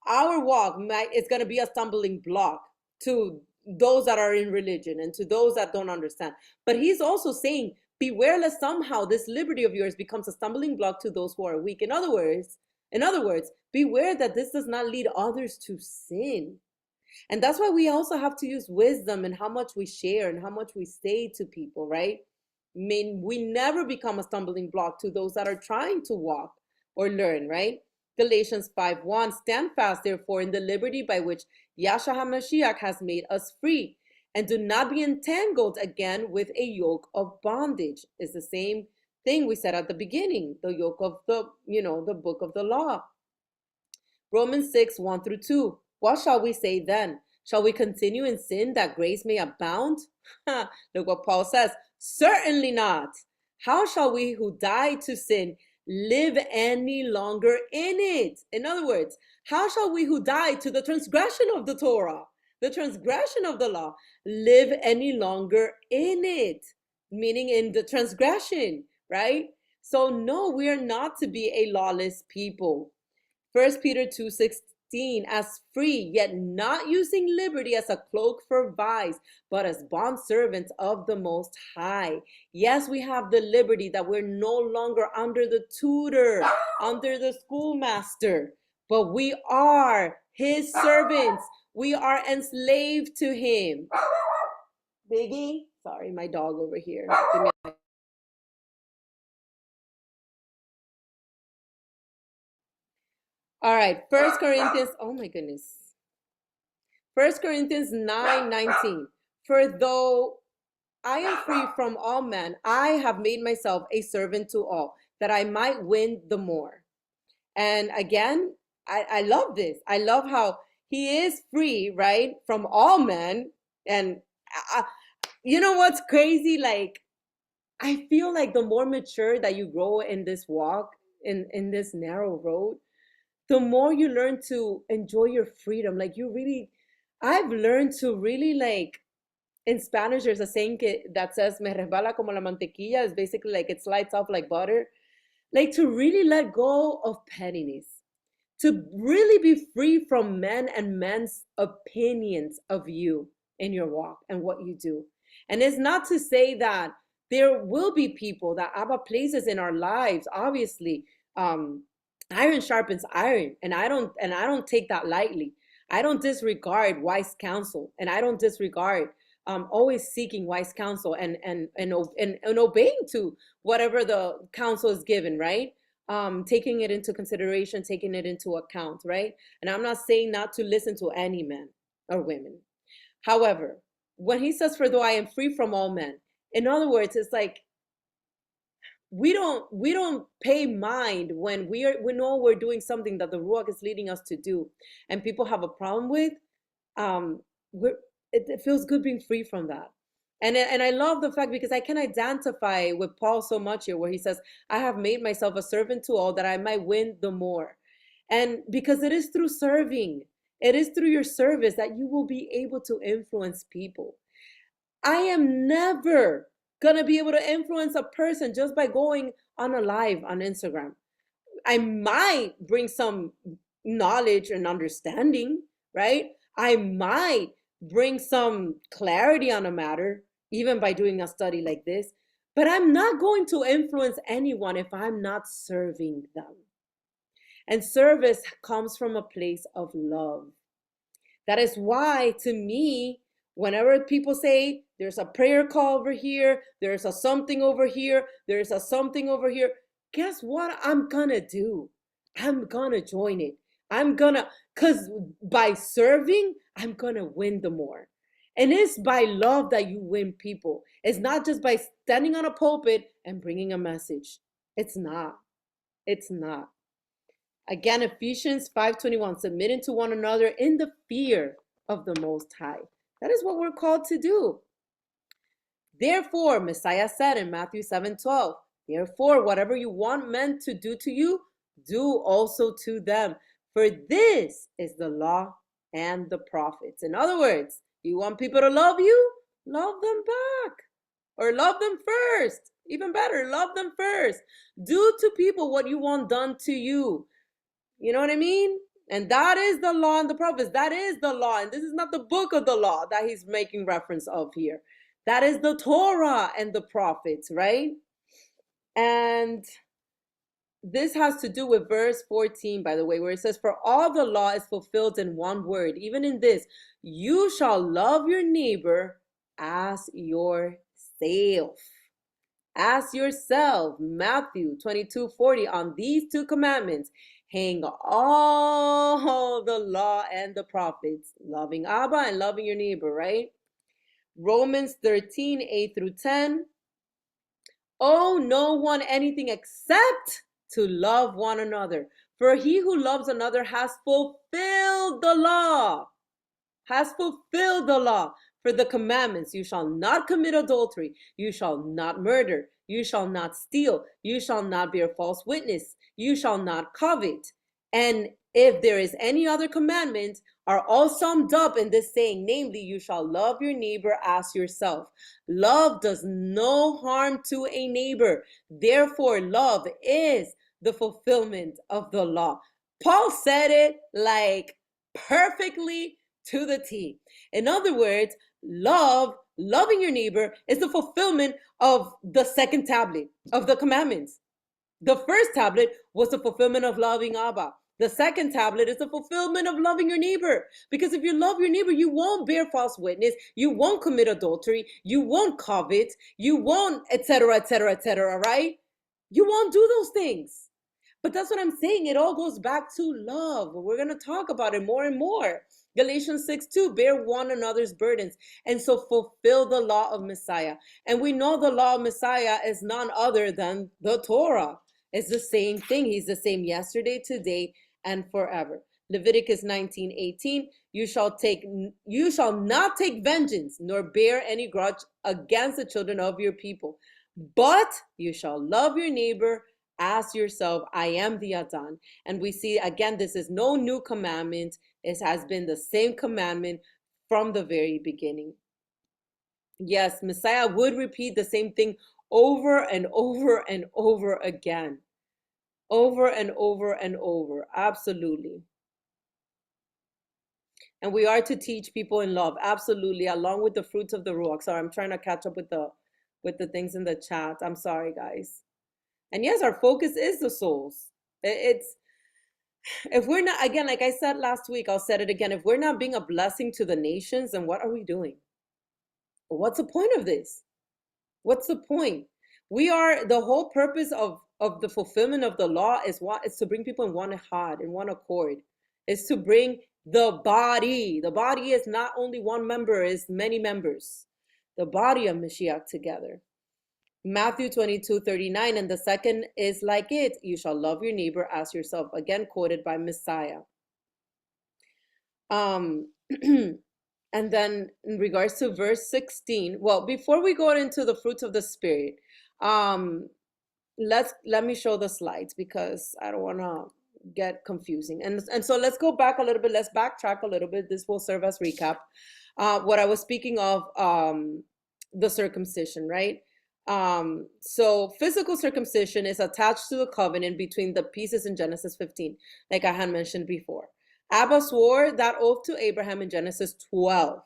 our walk is going to be a stumbling block to those that are in religion and to those that don't understand. But he's also saying, beware lest somehow this liberty of yours becomes a stumbling block to those who are weak. In other words, beware that this does not lead others to sin. And that's why we also have to use wisdom in how much we share and how much we say to people, right? I mean, we never become a stumbling block to those that are trying to walk or learn, right? Galatians 5:1, stand fast, therefore, in the liberty by which Yahshua HaMashiach has made us free, and do not be entangled again with a yoke of bondage. It's the same thing we said at the beginning, the yoke of the book of the law. Romans 6:1 through 2. What shall we say then? Shall we continue in sin that grace may abound? Look what Paul says. Certainly not. How shall we who died to sin live any longer in it? In other words, how shall we who died to the transgression of the Torah, the transgression of the law, live any longer in it? Meaning in the transgression, right? So no, we are not to be a lawless people. 1 Peter 2:16, as free, yet not using liberty as a cloak for vice, but as bondservants of the Most High. Yes, we have the liberty that we're no longer under the tutor, under the schoolmaster, but we are his servants. We are enslaved to him. Biggie, sorry, my dog over here. Give me a All right, First Corinthians, oh my goodness. 1 Corinthians 9:19. For though I am free from all men, I have made myself a servant to all, that I might win the more. And again, I love this. I love how he is free, right, from all men. And you know what's crazy? Like, I feel like the more mature that you grow in this walk, in this narrow road, the more you learn to enjoy your freedom. Like I've learned to really, like, in Spanish, there's a saying that says, me resbala como la mantequilla. It's basically like it slides off like butter. Like, to really let go of pettiness, to really be free from men and men's opinions of you in your walk and what you do. And it's not to say that there will be people that Abba places in our lives, obviously. Iron sharpens iron, and I don't take that lightly. I don't disregard wise counsel, and I don't disregard always seeking wise counsel and obeying to whatever the counsel is given, right? Taking it into consideration, taking it into account, right? And I'm not saying not to listen to any man or women. However, when he says, for though I am free from all men, in other words, it's like, we don't pay mind when we know we're doing something that the Ruach is leading us to do, and people have a problem with. It feels good being free from that. And I love the fact, because I can identify with Paul so much here, where he says, I have made myself a servant to all, that I might win the more. And because it is through serving, it is through your service that you will be able to influence people. I am never gonna be able to influence a person just by going on a live on Instagram. I might bring some knowledge and understanding, right? I might bring some clarity on a matter, even by doing a study like this, but I'm not going to influence anyone if I'm not serving them. And service comes from a place of love. That is why, to me, whenever people say there's a prayer call over here, there's a something over here, there's a something over here, guess what I'm gonna do? I'm gonna join it. Because by serving, I'm gonna win the more. And it's by love that you win people. It's not just by standing on a pulpit and bringing a message. It's not. It's not. Again, Ephesians 5:21, submitting to one another in the fear of the Most High. That is what we're called to do. Therefore, Messiah said in Matthew 7:12, therefore, whatever you want men to do to you, do also to them. For this is the law and the prophets. In other words, you want people to love you? Love them back. Or love them first. Even better, love them first. Do to people what you want done to you. You know what I mean? And that is the law and the prophets. That is the law. And this is not the book of the law that he's making reference of here. That is the Torah and the prophets, right? And this has to do with verse 14, by the way, where it says, for all the law is fulfilled in one word, even in this, you shall love your neighbor as yourself. As yourself. Matthew 22:40, on these two commandments hang all the law and the prophets, loving Abba and loving your neighbor, right? Romans 13, 8 through 10. Owe no one anything except to love one another. For he who loves another has fulfilled the law. Has fulfilled the law. For the commandments, you shall not commit adultery, you shall not murder, you shall not steal, you shall not bear false witness, you shall not covet. And if there is any other commandment, are all summed up in this saying, namely, you shall love your neighbor as yourself. Love does no harm to a neighbor. Therefore, love is the fulfillment of the law. Paul said it like perfectly to the T. In other words, loving your neighbor, is the fulfillment of the second tablet of the commandments. The first tablet was the fulfillment of loving Abba. The second tablet is the fulfillment of loving your neighbor. Because if you love your neighbor, you won't bear false witness, you won't commit adultery, you won't covet, you won't, etc., etc., etc., right? You won't do those things. But that's what I'm saying. It all goes back to love. We're going to talk about it more and more. Galatians 6:2, bear one another's burdens, and so fulfill the law of Messiah. And we know the law of Messiah is none other than the Torah. It's the same thing. He's the same yesterday, today, and forever. Leviticus 19:18, you shall not take vengeance, nor bear any grudge against the children of your people, but you shall love your neighbor as yourself. I am the Adon. And we see again, this is no new commandment. It has been the same commandment from the very beginning. Yes, Messiah would repeat the same thing over and over and over again. Over and over and over. Absolutely. And we are to teach people in love. Absolutely. Along with the fruits of the Ruach. Sorry, I'm trying to catch up with the things in the chat. I'm sorry, guys. And yes, our focus is the souls. It's, if we're not, again, like I said last week, I'll say it again, if we're not being a blessing to the nations, then what are we doing? What's the point of this? What's the point? We are, the whole purpose of the fulfillment of the law is what? It's to bring people in one heart, in one accord. It's to bring the body. The body is not only one member, it's many members. The body of Mashiach together. Matthew 22:39, and the second is like it, you shall love your neighbor as yourself, again quoted by Messiah. And then in regards to verse 16, well, before we go into the fruits of the Spirit, let me show the slides because I don't want to get confusing. And so let's go back a little bit, let's backtrack a little bit. This will serve as recap. What I was speaking of, the circumcision, right? So physical circumcision is attached to the covenant between the pieces in Genesis 15, like I had mentioned before. Abba swore that oath to Abraham in Genesis 12.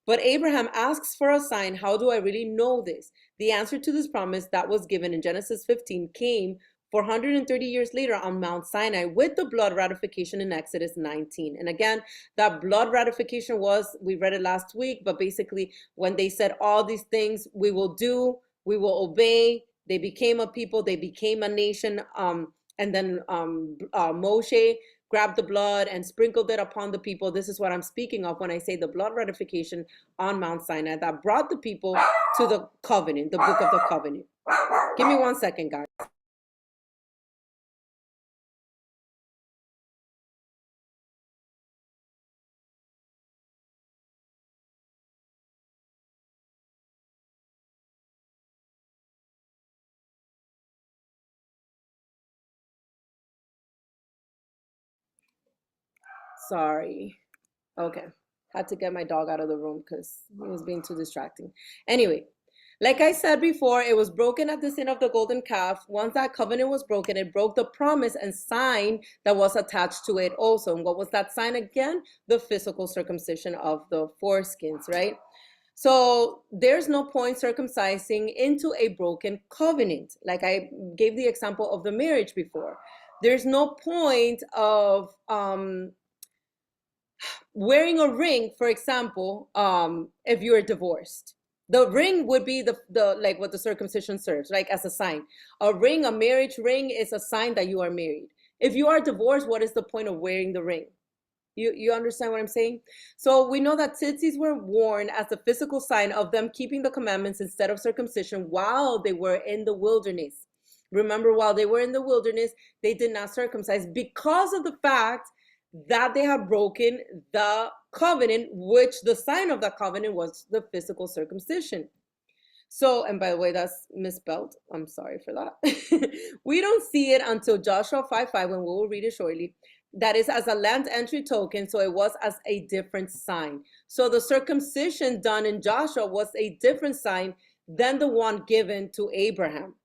But Abraham asks for a sign. How do I really know this? The answer to this promise that was given in Genesis 15 came 430 years later on Mount Sinai with the blood ratification in Exodus 19. And again, that blood ratification was, we read it last week, but basically when they said all these things we will do, we will obey, they became a people, they became a nation, and then Moshe grabbed the blood and sprinkled it upon the people. This is what I'm speaking of when I say the blood ratification on Mount Sinai that brought the people to the covenant, the book of the covenant. Give me 1 second, guys. Sorry. Okay. Had to get my dog out of the room because he was being too distracting. Anyway, like I said before, it was broken at the sin of the golden calf. Once that covenant was broken, it broke the promise and sign that was attached to it also. And what was that sign again? The physical circumcision of the foreskins, right? So there's no point circumcising into a broken covenant. Like I gave the example of the marriage before. There's no point of wearing a ring, for example, if you're divorced. The ring would be the like what the circumcision serves, like as a sign. A ring, a marriage ring, is a sign that you are married. If you are divorced, what is the point of wearing the ring? You understand what I'm saying? So we know that tzitzis were worn as a physical sign of them keeping the commandments instead of circumcision while they were in the wilderness. Remember, while they were in the wilderness, they did not circumcise because of the fact that they had broken the covenant, which the sign of the covenant was the physical circumcision. So, and by the way, that's misspelled. I'm sorry for that. We don't see it until Joshua 5:5, when we will read it shortly. That is as a land entry token, so it was as a different sign. So the circumcision done in Joshua was a different sign than the one given to Abraham.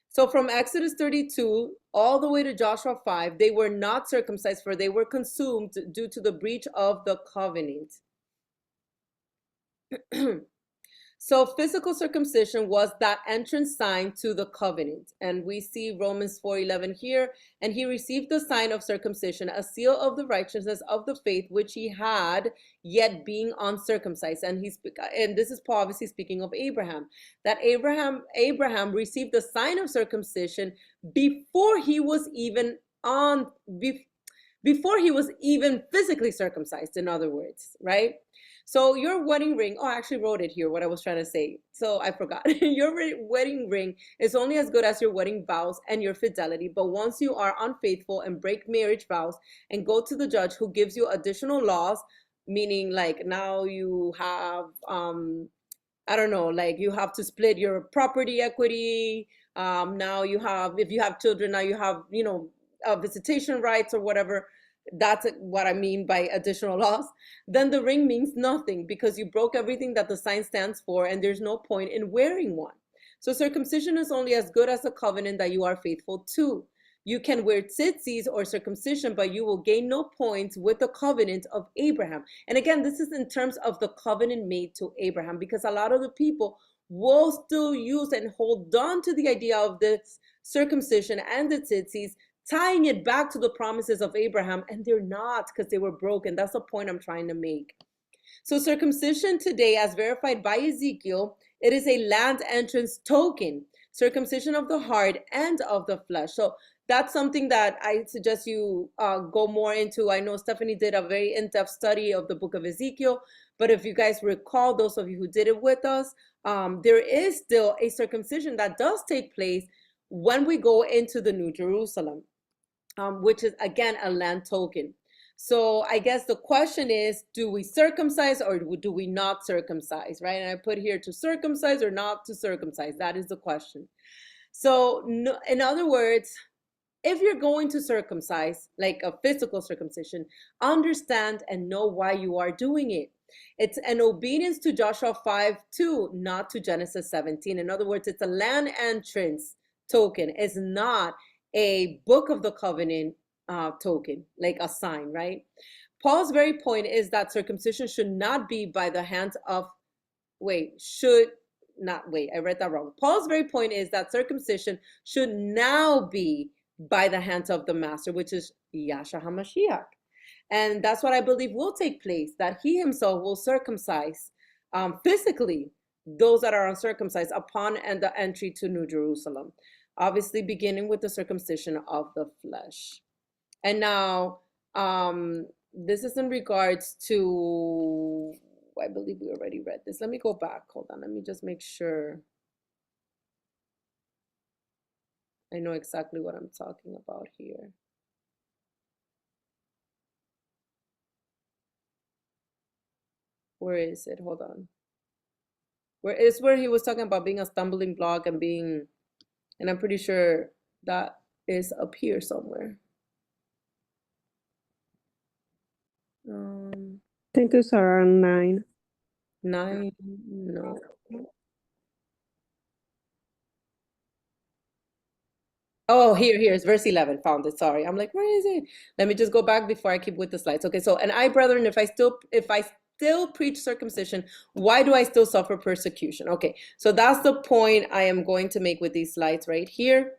So from Exodus 32 all the way to Joshua 5, they were not circumcised, for they were consumed due to the breach of the covenant. So physical circumcision was that entrance sign to the covenant. And we see Romans 4:11 here. And he received the sign of circumcision, a seal of the righteousness of the faith which he had, yet being uncircumcised. And this is Paul obviously speaking of Abraham, that Abraham received the sign of circumcision before he was even before he was even physically circumcised, in other words, right? So your wedding ring, I actually wrote it here, what I was trying to say. So I forgot. Your wedding ring is only as good as your wedding vows and your fidelity. But once you are unfaithful and break marriage vows and go to the judge who gives you additional laws, meaning like now you have, I don't know, like you have to split your property equity. Now you have, if you have children, now you have, visitation rights or whatever. That's what I mean by additional laws. Then the ring means nothing because you broke everything that the sign stands for, and there's no point in wearing one. So circumcision is only as good as the covenant that you are faithful to. You can wear tzitzis or circumcision, but you will gain no points with the covenant of Abraham. And again, this is in terms of the covenant made to Abraham, because a lot of the people will still use and hold on to the idea of this circumcision and the tzitzis, tying it back to the promises of Abraham, and they're not, because they were broken. That's the point I'm trying to make. So circumcision today, as verified by Ezekiel, it is a land entrance token, circumcision of the heart and of the flesh. So that's something that I suggest you go more into. I know Stephanie did a very in-depth study of the book of Ezekiel, but if you guys recall, those of you who did it with us, there is still a circumcision that does take place when we go into the New Jerusalem, which is again a land token. So I guess the question is, do we circumcise or do we not circumcise, right? And I put here to circumcise or not to circumcise. That is the question. So no, in other words, if you're going to circumcise, like a physical circumcision, understand and know why you are doing it. It's an obedience to Joshua 5:2, not to Genesis 17. In other words, it's a land entrance token. It's not a book of the covenant token, like a sign, right? Paul's very point is that circumcision should not be by the hands of, I read that wrong. Paul's very point is that circumcision should now be by the hands of the master, which is Yahshua HaMashiach. And that's what I believe will take place, that he himself will circumcise physically those that are uncircumcised upon the entry to New Jerusalem. Obviously beginning with the circumcision of the flesh. And now, this is in regards to, I believe we already read this. Let me go back. Hold on. Let me just make sure I know exactly what I'm talking about here. Where is it? Hold on. Where he was talking about being a stumbling block and being, and I'm pretty sure that is up here somewhere. I think it's around 9. 9, no. Oh, here, it's verse 11. Found it. Sorry. I'm like, where is it? Let me just go back before I keep with the slides. Okay, so, and I, brethren, if I still preach circumcision, why do I still suffer persecution? Okay, so that's the point I am going to make with these slides right here.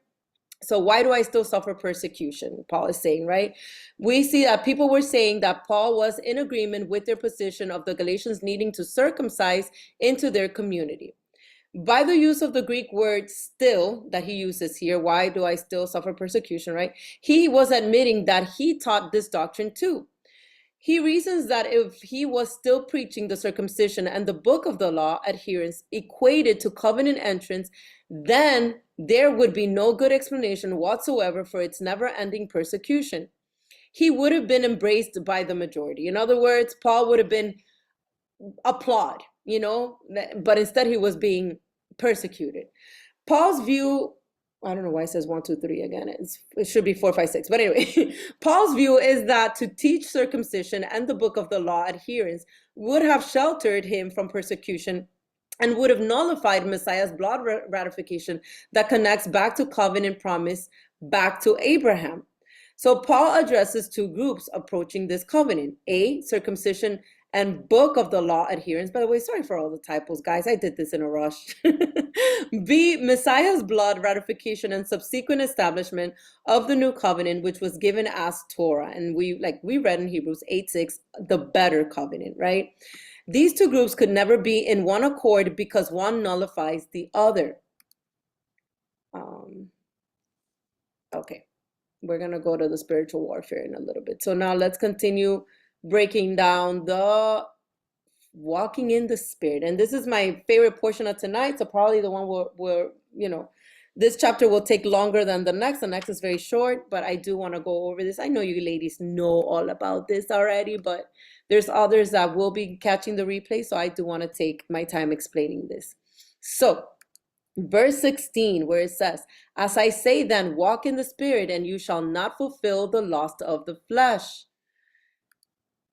So why do I still suffer persecution? Paul is saying, right? We see that people were saying that Paul was in agreement with their position of the Galatians needing to circumcise into their community. By the use of the Greek word still that he uses here, why do I still suffer persecution, right? He was admitting that he taught this doctrine too. He reasons that if he was still preaching the circumcision and the book of the law adherence equated to covenant entrance, then there would be no good explanation whatsoever for its never-ending persecution. He would have been embraced by the majority. In other words, Paul would have been applaud, but instead he was being persecuted. Paul's view, I don't know why it says 1, 2, 3 again. It should be 4, 5, 6. But anyway, Paul's view is that to teach circumcision and the book of the law adherence would have sheltered him from persecution and would have nullified Messiah's blood ratification that connects back to covenant promise, back to Abraham. So Paul addresses two groups approaching this covenant: A, circumcision and book of the law adherence. By the way, sorry for all the typos, guys. I did this in a rush. B, Messiah's blood ratification and subsequent establishment of the new covenant, which was given as Torah. And we read in Hebrews 8:6, the better covenant, right? These two groups could never be in one accord because one nullifies the other. Okay, we're going to go to the spiritual warfare in a little bit. So now let's continue breaking down the walking in the Spirit. And this is my favorite portion of tonight. So probably the one where this chapter will take longer than the next. The next is very short, but I do want to go over this. I know you ladies know all about this already, but there's others that will be catching the replay. So I do want to take my time explaining this. So verse 16, where it says, as I say then, walk in the Spirit, and you shall not fulfill the lust of the flesh.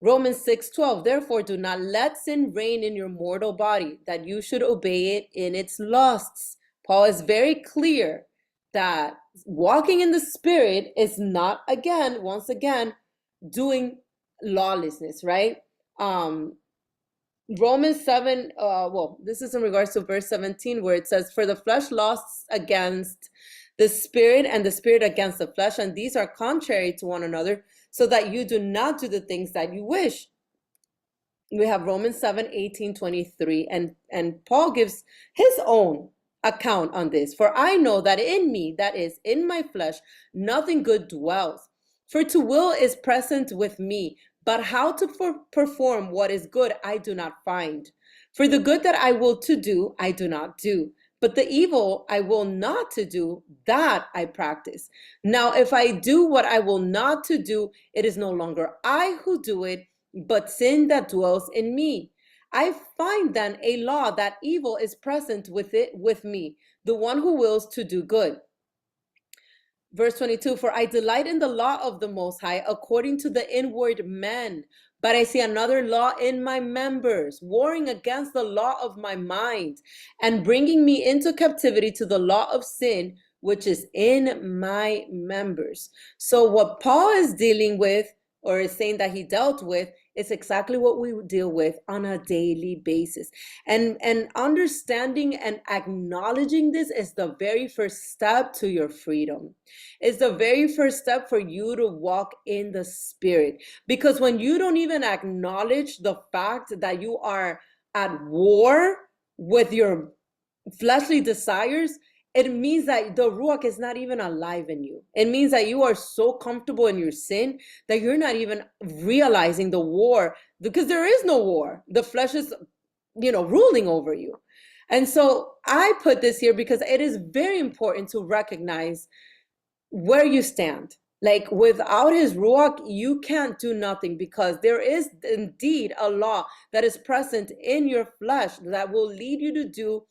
Romans 6:12, therefore do not let sin reign in your mortal body, that you should obey it in its lusts. Paul is very clear that walking in the Spirit is not, once again, doing lawlessness, right? Romans 7, this is in regards to verse 17, where it says, for the flesh lusts against the Spirit, and the Spirit against the flesh, and these are contrary to one another, so that you do not do the things that you wish. We have Romans 7:18-23, and Paul gives his own account on this. For I know that in me, that is, in my flesh, nothing good dwells. For to will is present with me, but how to perform what is good I do not find. For the good that I will to do, I do not do. But the evil I will not to do, that I practice. Now, if I do what I will not to do, it is no longer I who do it, but sin that dwells in me. I find then a law that evil is present with me, the one who wills to do good. Verse 22, for I delight in the law of the Most High according to the inward man, but I see another law in my members, warring against the law of my mind, and bringing me into captivity to the law of sin, which is in my members. So what Paul is dealing with, or is saying that he dealt with, is exactly what we deal with on a daily basis. And understanding and acknowledging this is the very first step to your freedom. It's the very first step for you to walk in the Spirit. Because when you don't even acknowledge the fact that you are at war with your fleshly desires, it means that the Ruach is not even alive in you. It means that you are so comfortable in your sin that you're not even realizing the war, because there is no war. The flesh is, ruling over you. And so I put this here because it is very important to recognize where you stand. Like, without his Ruach, you can't do nothing, because there is indeed a law that is present in your flesh that will lead you to do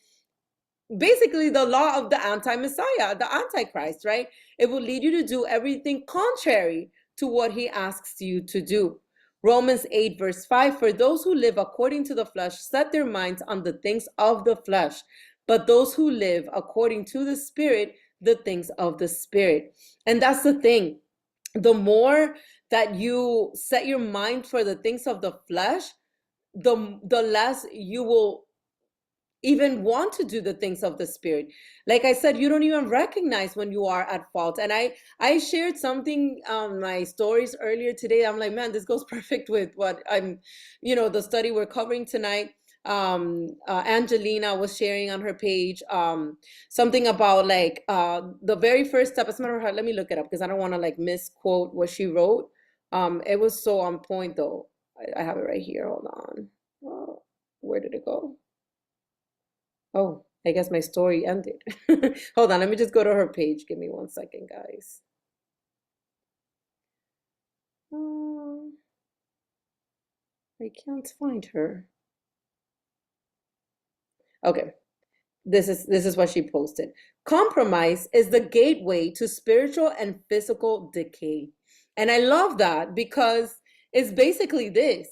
basically the law of the anti-Messiah, the Antichrist, right? It will lead you to do everything contrary to what he asks you to do. Romans 8 verse 5, for those who live according to the flesh set their minds on the things of the flesh, but those who live according to the Spirit, the things of the Spirit. And that's the thing. The more that you set your mind for the things of the flesh, the less you will even want to do the things of the Spirit. Like I said, you don't even recognize when you are at fault. And I shared something on my stories earlier today. I'm like, man, this goes perfect with what I'm, the study we're covering tonight. Angelina was sharing on her page something about like the very first step. As a matter of fact, let me look it up because I don't want to like misquote what she wrote. It was so on point though. I have it right here. Hold on. Where did it go? Oh, I guess my story ended. Hold on, let me just go to her page. Give me 1 second, guys. I can't find her. Okay. This is what she posted. Compromise is the gateway to spiritual and physical decay. And I love that because it's basically this.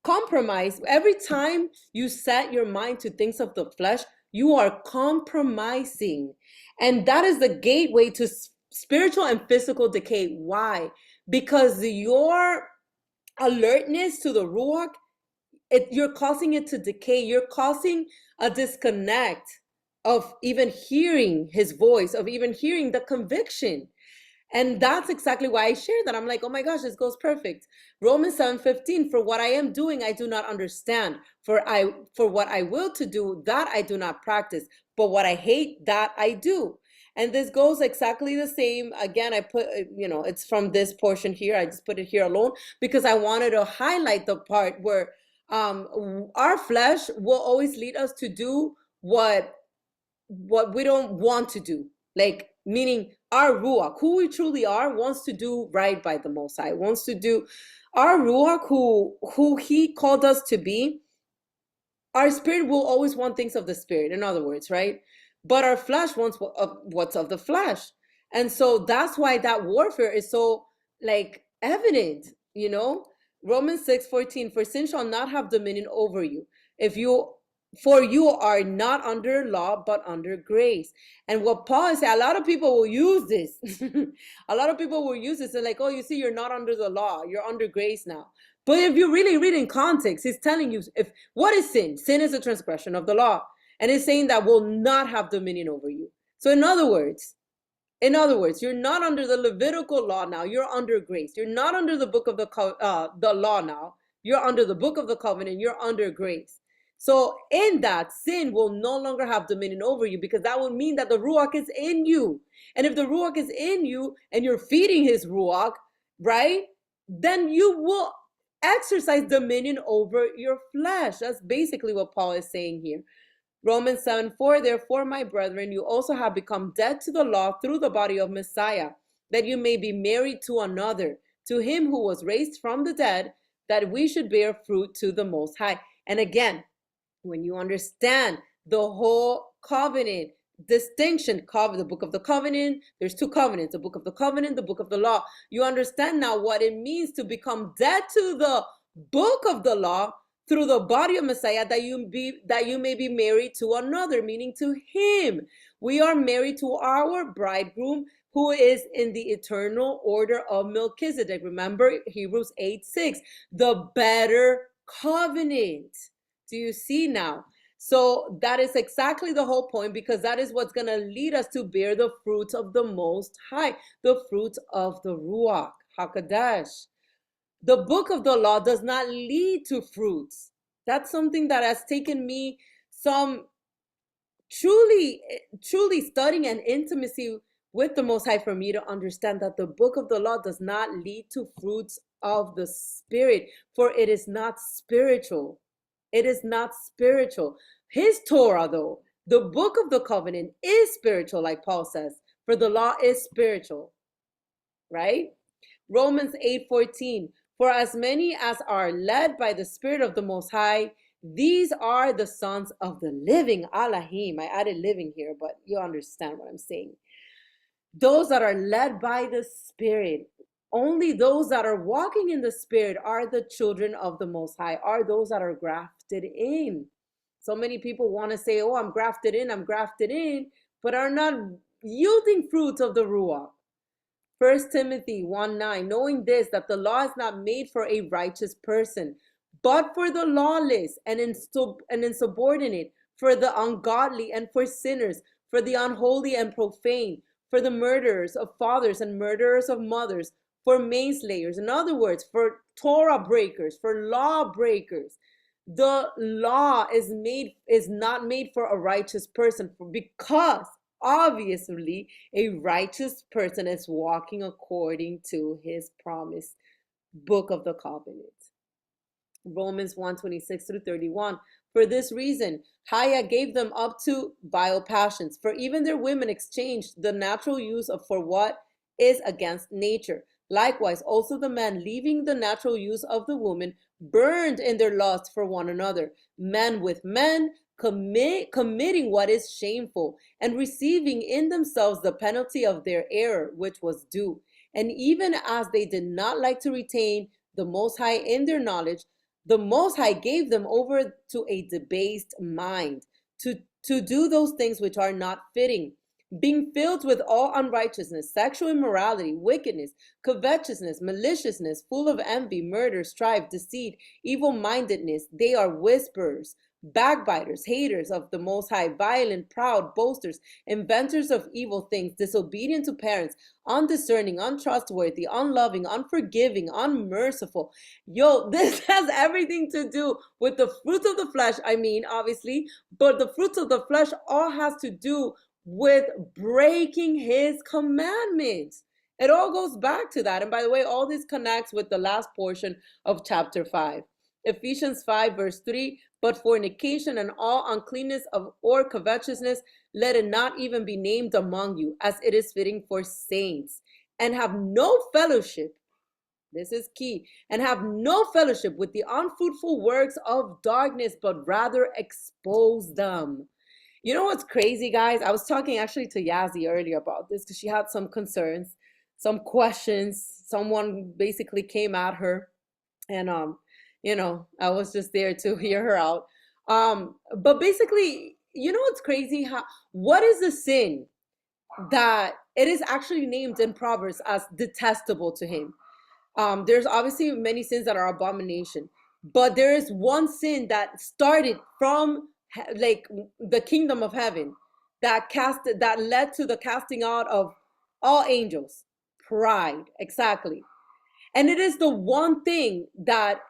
Compromise, every time you set your mind to things of the flesh, you are compromising. And that is the gateway to spiritual and physical decay. Why? Because your alertness to the Ruach, you're causing it to decay. You're causing a disconnect of even hearing his voice, of even hearing the conviction. And that's exactly why I share that. I'm like, oh my gosh, this goes perfect. Romans 7:15, for what I am doing, I do not understand. For what I will to do, that I do not practice. But what I hate, that I do. And this goes exactly the same. Again, I put, it's from this portion here. I just put it here alone because I wanted to highlight the part where our flesh will always lead us to do what we don't want to do, like meaning our ruach, who we truly are, wants to do right by the Most High, wants to do our ruach, who he called us to be. Our spirit will always want things of the spirit, in other words, right? But our flesh wants what's of the flesh. And so that's why that warfare is so like evident, Romans 6:14, for sin shall not have dominion over you. For you are not under law, but under grace. And what Paul is saying, a lot of people will use this. A lot of people will use this and like, oh, you see, you're not under the law, you're under grace now. But if you really read in context, he's telling you, what is sin? Sin is a transgression of the law. And it's saying that will not have dominion over you. So in other words, you're not under the Levitical law now. You're under grace. You're not under the book of the law now. You're under the book of the covenant. You're under grace. So in that, sin will no longer have dominion over you, because that would mean that the Ruach is in you. And if the Ruach is in you and you're feeding his Ruach, right, then you will exercise dominion over your flesh. That's basically what Paul is saying here. Romans 7:4, therefore, my brethren, you also have become dead to the law through the body of Messiah, that you may be married to another, to him who was raised from the dead, that we should bear fruit to the Most High. And again, when you understand the whole covenant distinction, the book of the covenant, there's two covenants, the book of the covenant, the book of the law. You understand now what it means to become dead to the book of the law through the body of Messiah, that you may be married to another, meaning to him. We are married to our bridegroom, who is in the eternal order of Melchizedek. Remember Hebrews 8:6, the better covenant. Do you see now? So that is exactly the whole point, because that is what's going to lead us to bear the fruits of the Most High, the fruits of the Ruach HaKadosh. The book of the law does not lead to fruits. That's something that has taken me some truly studying and intimacy with the Most High for me to understand that the book of the law does not lead to fruits of the Spirit, for it is not spiritual. It is not spiritual. His Torah, though, the book of the covenant, is spiritual, like Paul says, for the law is spiritual, right? Romans 8:14, for as many as are led by the Spirit of the Most High, these are the sons of the living Elohim. I added living here, but you understand what I'm saying. Those that are led by the Spirit, only those that are walking in the Spirit are the children of the Most High, are those that are grafted in. So many people want to say, oh, I'm grafted in, but are not yielding fruits of the Ruach. 1 Timothy 1:9, knowing this, that the law is not made for a righteous person, but for the lawless and insubordinate, for the ungodly and for sinners, for the unholy and profane, for the murderers of fathers and murderers of mothers, for manslayers. In other words, for Torah breakers, for law breakers. The law is not made for a righteous person, because obviously a righteous person is walking according to his promised book of the covenant. Romans 1:26 through 31. For this reason, Haya gave them up to vile passions, for even their women exchanged the natural use of for what is against nature. Likewise, also the men, leaving the natural use of the woman, burned in their lust for one another, men with men, committing what is shameful, and receiving in themselves the penalty of their error, which was due. And even as they did not like to retain the Most High in their knowledge, the Most High gave them over to a debased mind to do those things which are not fitting, being filled with all unrighteousness, sexual immorality, wickedness, covetousness, maliciousness, full of envy, murder, strife, deceit, evil-mindedness. They are whisperers, backbiters, haters of the Most High, violent, proud, boasters, inventors of evil things, disobedient to parents, undiscerning, untrustworthy, unloving, unforgiving, unmerciful. Yo, this has everything to do with the fruits of the flesh. I mean, obviously, but the fruits of the flesh all has to do with breaking his commandments. It all goes back to that. And by the way, all this connects with the last portion of chapter 5. Ephesians 5 verse 3, but fornication and all uncleanness of or covetousness, let it not even be named among you, as it is fitting for saints, and have no fellowship. This is key. And have no fellowship with the unfruitful works of darkness, but rather expose them. You know what's crazy, guys? I was talking actually to Yazzie earlier about this because she had some concerns, some questions. Someone basically came at her, and I was just there to hear her out. But basically, you know what's crazy? What is the sin that it is actually named in Proverbs as detestable to him? There's obviously many sins that are abomination, but there is one sin that started from like the kingdom of heaven, that led to the casting out of all angels. Pride, exactly. And it is the one thing that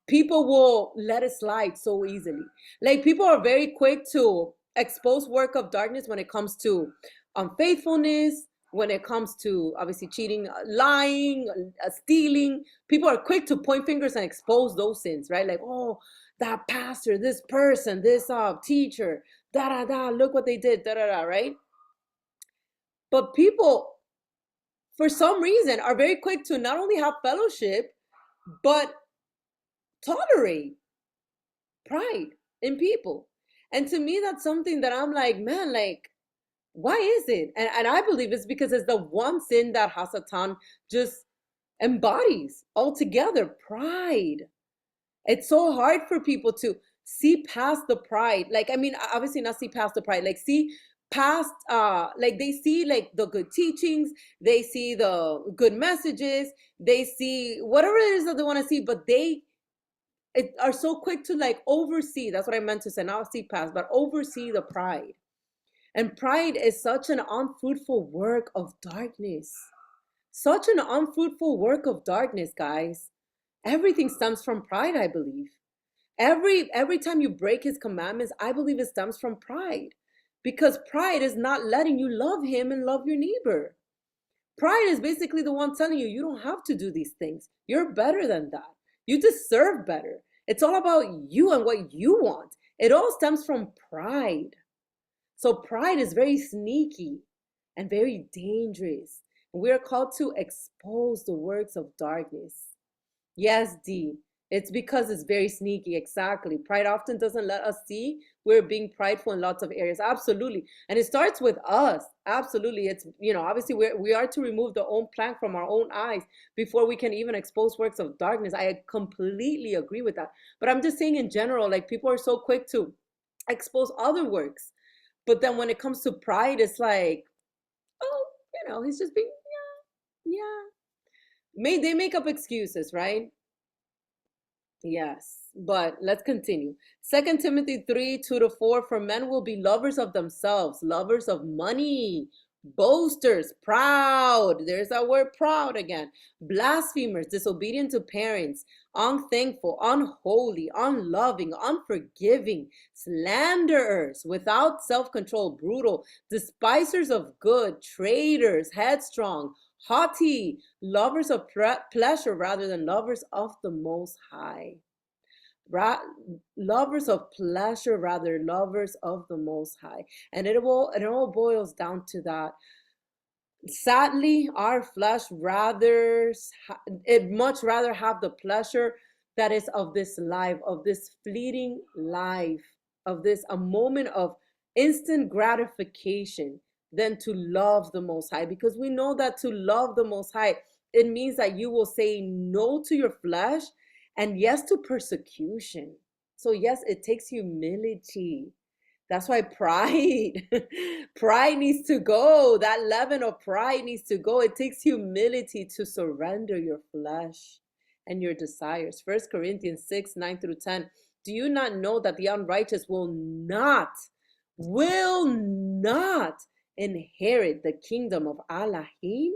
people will let it slide so easily. Like, people are very quick to expose work of darkness when it comes to unfaithfulness, when it comes to obviously cheating, lying, stealing. People are quick to point fingers and expose those sins, right? Like, oh, that pastor, this person, this teacher, da da da, look what they did, da da da, right? But people, for some reason, are very quick to not only have fellowship, but tolerate pride in people. And to me, that's something that I'm like, man, like, why is it? And I believe it's because it's the one sin that Hasatan just embodies altogether: pride. It's so hard for people to see past the pride. Like, I mean, obviously not see past the pride, like see past, like they see like the good teachings, they see the good messages, they see whatever it is that they want to see, but they are so quick to like oversee. That's what I meant to say, not see past, but oversee the pride. And pride is such an unfruitful work of darkness. Such an unfruitful work of darkness, guys. Everything stems from pride, I believe. Every time you break his commandments, I believe it stems from pride. Because pride is not letting you love him and love your neighbor. Pride is basically the one telling you don't have to do these things. You're better than that. You deserve better. It's all about you and what you want. It all stems from pride. So pride is very sneaky and very dangerous. We are called to expose the works of darkness. Yes, D. It's because it's very sneaky. Exactly. Pride often doesn't let us see we're being prideful in lots of areas. Absolutely. And it starts with us. Absolutely. It's, obviously we are to remove the own plank from our own eyes before we can even expose works of darkness. I completely agree with that. But I'm just saying in general, like, people are so quick to expose other works. But then when it comes to pride, it's like, oh, he's just being, yeah. They make up excuses, right? Yes, but let's continue. 2 Timothy 3:2-4, for men will be lovers of themselves, lovers of money, boasters, proud. There's that word proud again. Blasphemers, disobedient to parents, unthankful, unholy, unloving, unforgiving, slanderers, without self-control, brutal, despisers of good, traitors, headstrong, haughty, lovers of pleasure rather than lovers of the Most High. Lovers of pleasure rather lovers of the Most High. And it all boils down to that. Sadly, our flesh much rather have the pleasure that is of this life, of this fleeting life, of this a moment of instant gratification than to love the Most High. Because we know that to love the Most High, it means that you will say no to your flesh and yes to persecution. So yes, it takes humility. That's why pride needs to go. That leaven of pride needs to go. It takes humility to surrender your flesh and your desires. 1 Corinthians 6, 9 through 10. Do you not know that the unrighteous will not inherit the kingdom of Elohim?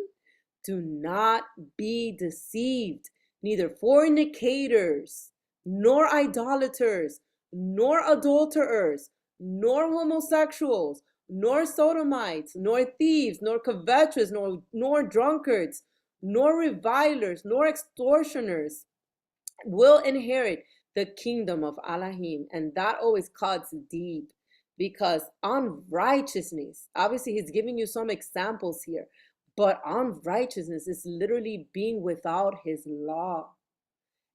Do not be deceived. Neither fornicators, nor idolaters, nor adulterers, nor homosexuals, nor sodomites, nor thieves, nor covetous, nor drunkards, nor revilers, nor extortioners will inherit the kingdom of Elohim. And that always cuts deep, because unrighteousness, obviously he's giving you some examples here, but unrighteousness is literally being without his law.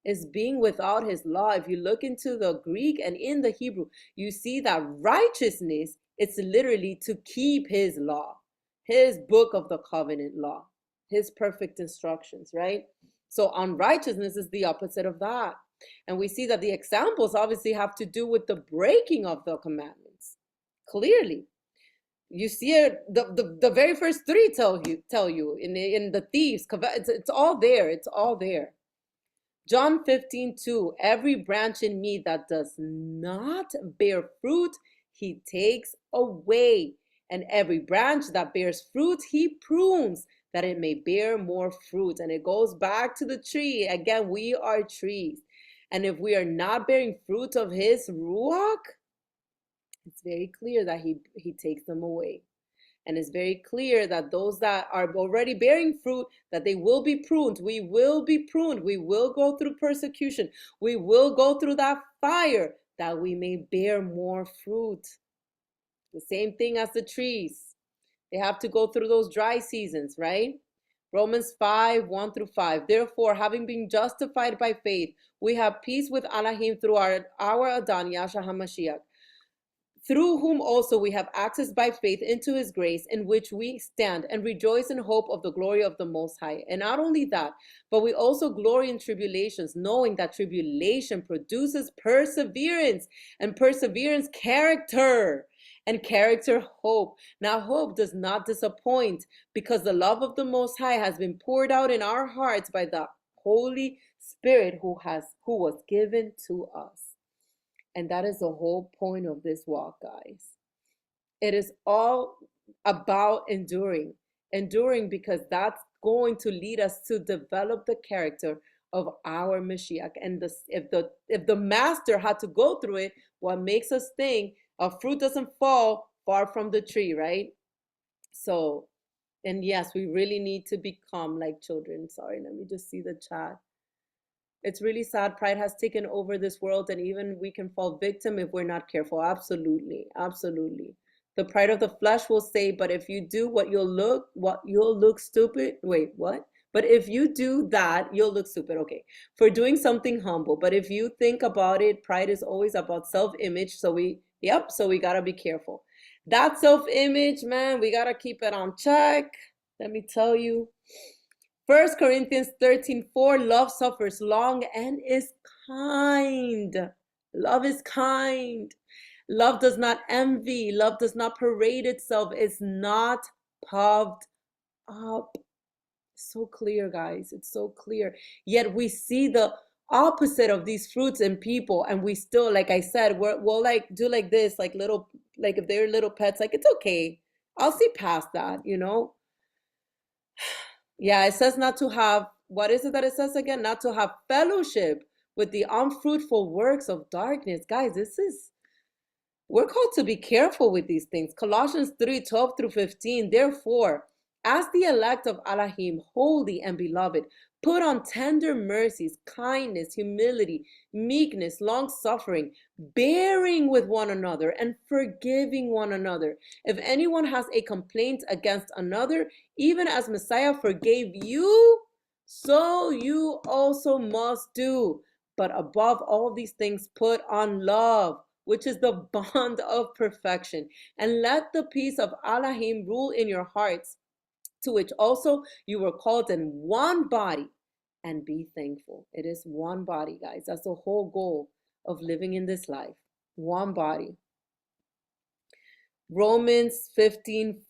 Is being without his law. If you look into the Greek and in the Hebrew, you see that righteousness, it's literally to keep his law, his book of the covenant law, his perfect instructions, right? So unrighteousness is the opposite of that. And we see that the examples obviously have to do with the breaking of the commandments. Clearly. You see it, the very first three tell you in the thieves, it's all there. It's all there. John 15:2, every branch in me that does not bear fruit, he takes away. And every branch that bears fruit, he prunes, that it may bear more fruit. And it goes back to the tree. Again, we are trees. And if we are not bearing fruit of his ruach, it's very clear that he takes them away. And it's very clear that those that are already bearing fruit, that they will be pruned. We will be pruned. We will go through persecution. We will go through that fire, that we may bear more fruit. The same thing as the trees. They have to go through those dry seasons, right? Romans 5, 1 through 5. Therefore, having been justified by faith, we have peace with Elohim through our Adon, Yahshua HaMashiach, through whom also we have access by faith into his grace, in which we stand and rejoice in hope of the glory of the Most High. And not only that, but we also glory in tribulations, knowing that tribulation produces perseverance, and perseverance character, and character hope. Now hope does not disappoint, because the love of the Most High has been poured out in our hearts by the Holy Spirit who was given to us. And that is the whole point of this walk, guys. It is all about enduring because that's going to lead us to develop the character of our Mashiach. And if the master had to go through it, what makes us think a fruit doesn't fall far from the tree, right? So, and yes, we really need to become like children. Sorry, let me just see the chat. It's really sad. Pride has taken over this world, and even we can fall victim if we're not careful. Absolutely. Absolutely. The pride of the flesh will say, but if you do you'll look stupid. Wait, what? But if you do that, you'll look stupid. Okay. For doing something humble. But if you think about it, pride is always about self-image. So we gotta be careful. That self-image, man, we gotta keep it on check. Let me tell you. 1 Corinthians 13:4, love suffers long and is kind. Love is kind. Love does not envy. Love does not parade itself. It's not puffed up. So clear, guys. It's so clear. Yet we see the opposite of these fruits in people, and we still, like I said, we'll like do like this, like if they're little pets, like it's okay. I'll see past that, you know. Yeah, it says not to have, what is it that it says again? Not to have fellowship with the unfruitful works of darkness. Guys, we're called to be careful with these things. Colossians 3:12-15. Therefore, as the elect of Elohim, holy and beloved, put on tender mercies, kindness, humility, meekness, long suffering, bearing with one another, and forgiving one another. If anyone has a complaint against another, even as Messiah forgave you, so you also must do. But above all these things, put on love, which is the bond of perfection. And let the peace of Elohim rule in your hearts, to which also you were called in one body, and be thankful. It is one body, guys. That's the whole goal of living in this life. One body. Romans 14,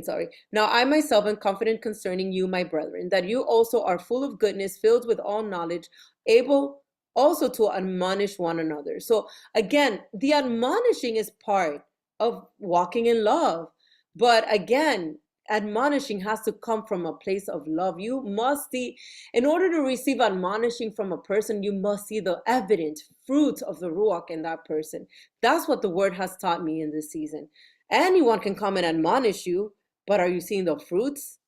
sorry. Now I myself am confident concerning you, my brethren, that you also are full of goodness, filled with all knowledge, able also to admonish one another. So again, the admonishing is part of walking in love. But again, admonishing has to come from a place of love. You must see, in order to receive admonishing from a person, you must see the evident fruit of the Ruach in that person. That's what the word has taught me in this season. Anyone can come and admonish you, but are you seeing the fruits?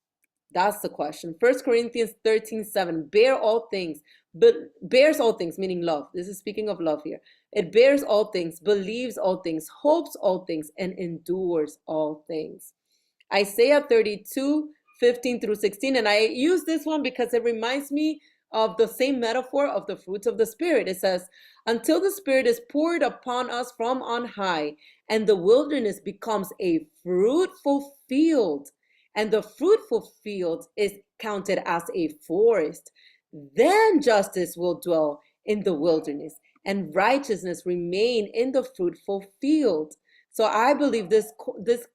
That's the question. 1 Corinthians 13:7, bears all things, meaning love. This is speaking of love here. It bears all things, believes all things, hopes all things, and endures all things. Isaiah 32:15-16, and I use this one because it reminds me of the same metaphor of the fruits of the Spirit. It says, until the Spirit is poured upon us from on high, and the wilderness becomes a fruitful field, and the fruitful field is counted as a forest, then justice will dwell in the wilderness, and righteousness remain in the fruitful field. So I believe this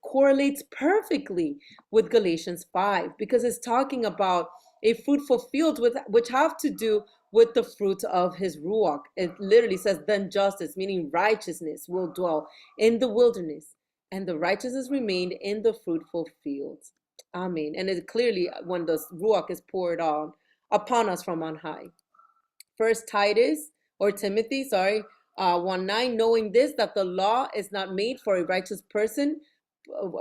correlates perfectly with Galatians 5, because it's talking about a fruitful field which have to do with the fruit of his Ruach. It literally says, then justice, meaning righteousness, will dwell in the wilderness, and the righteousness remained in the fruitful fields. Amen. And it clearly, when the Ruach is poured on upon us from on high. First Timothy, 1:9, knowing this, that the law is not made for a righteous person.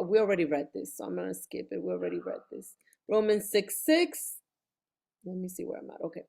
We already read this, so I'm going to skip it. We already read this. Romans 6:6. Let me see where I'm at. Okay.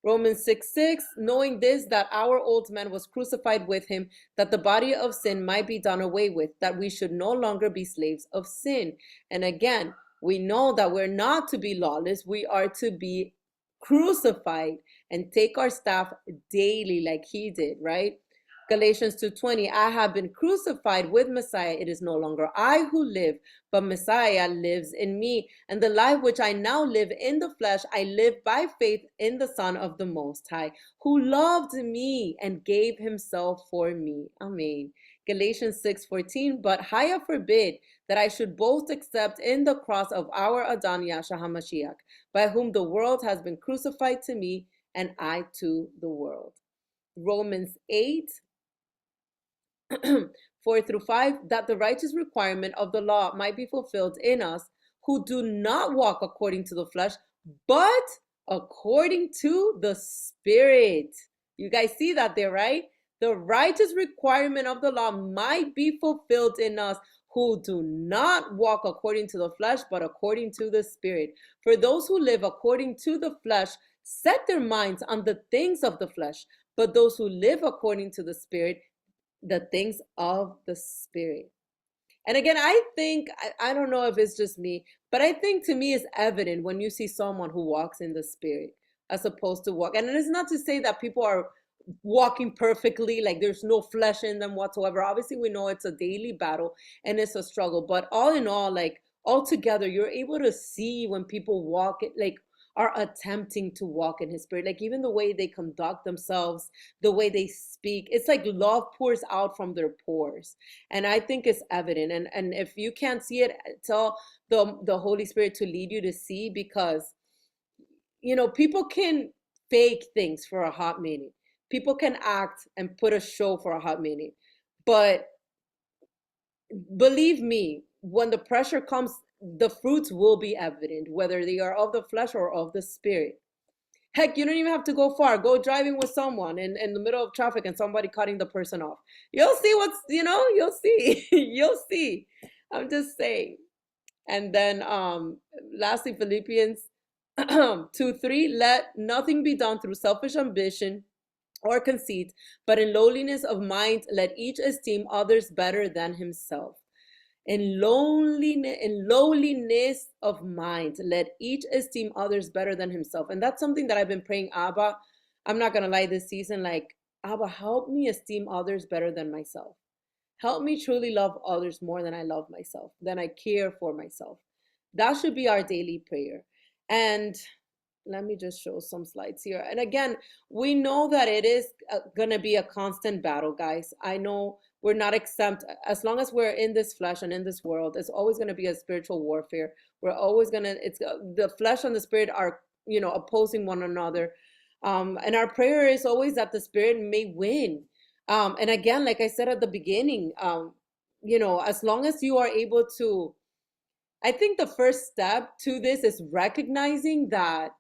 Romans 6:6, knowing this, that our old man was crucified with him, that the body of sin might be done away with, that we should no longer be slaves of sin. And again, we know that we're not to be lawless. We are to be crucified and take our staff daily like he did, right? Galatians 2:20, I have been crucified with Messiah. It is no longer I who live, but Messiah lives in me. And the life which I now live in the flesh, I live by faith in the Son of the Most High, who loved me and gave himself for me. Amen. Galatians 6:14, but Haya forbid that I should boast except in the cross of our Adon Yahshua HaMashiach, by whom the world has been crucified to me, and I to the world. Romans 8, 4-5, that the righteous requirement of the law might be fulfilled in us who do not walk according to the flesh, but according to the Spirit. You guys see that there, right? The righteous requirement of the law might be fulfilled in us who do not walk according to the flesh, but according to the Spirit. For those who live according to the flesh set their minds on the things of the flesh, but those who live according to the Spirit, the things of the Spirit. And again, I think, I don't know if it's just me, but I think to me it's evident when you see someone who walks in the Spirit as opposed to walk. And it's not to say that people are walking perfectly, like there's no flesh in them whatsoever. Obviously, we know it's a daily battle and it's a struggle. But all in all, like altogether, you're able to see when people walk it, like are attempting to walk in his Spirit, like even the way they conduct themselves, the way they speak, it's like love pours out from their pores. And I think it's evident. And if you can't see it, tell the Holy Spirit to lead you to see, because people can fake things for a hot minute. People can act and put a show for a hot minute, but believe me, when the pressure comes, the fruits will be evident, whether they are of the flesh or of the spirit. Heck, you don't even have to go far. Go driving with someone in the middle of traffic and somebody cutting the person off. You'll see you'll see. You'll see. I'm just saying. And then lastly, Philippians 2:3, let nothing be done through selfish ambition or conceit, but in lowliness of mind, let each esteem others better than himself. In lowliness of mind, let each esteem others better than himself. And that's something that I've been praying, Abba. I'm not gonna lie, this season, like, Abba, help me esteem others better than myself. Help me truly love others more than I love myself, than I care for myself. That should be our daily prayer. And let me just show some slides here. And again, we know that it is going to be a constant battle, guys. I know we're not exempt. As long as we're in this flesh and in this world, it's always going to be a spiritual warfare. We're always going to, it's the flesh and the spirit are, opposing one another. And our prayer is always that the spirit may win. And again, like I said at the beginning, as long as you are able to, I think the first step to this is recognizing that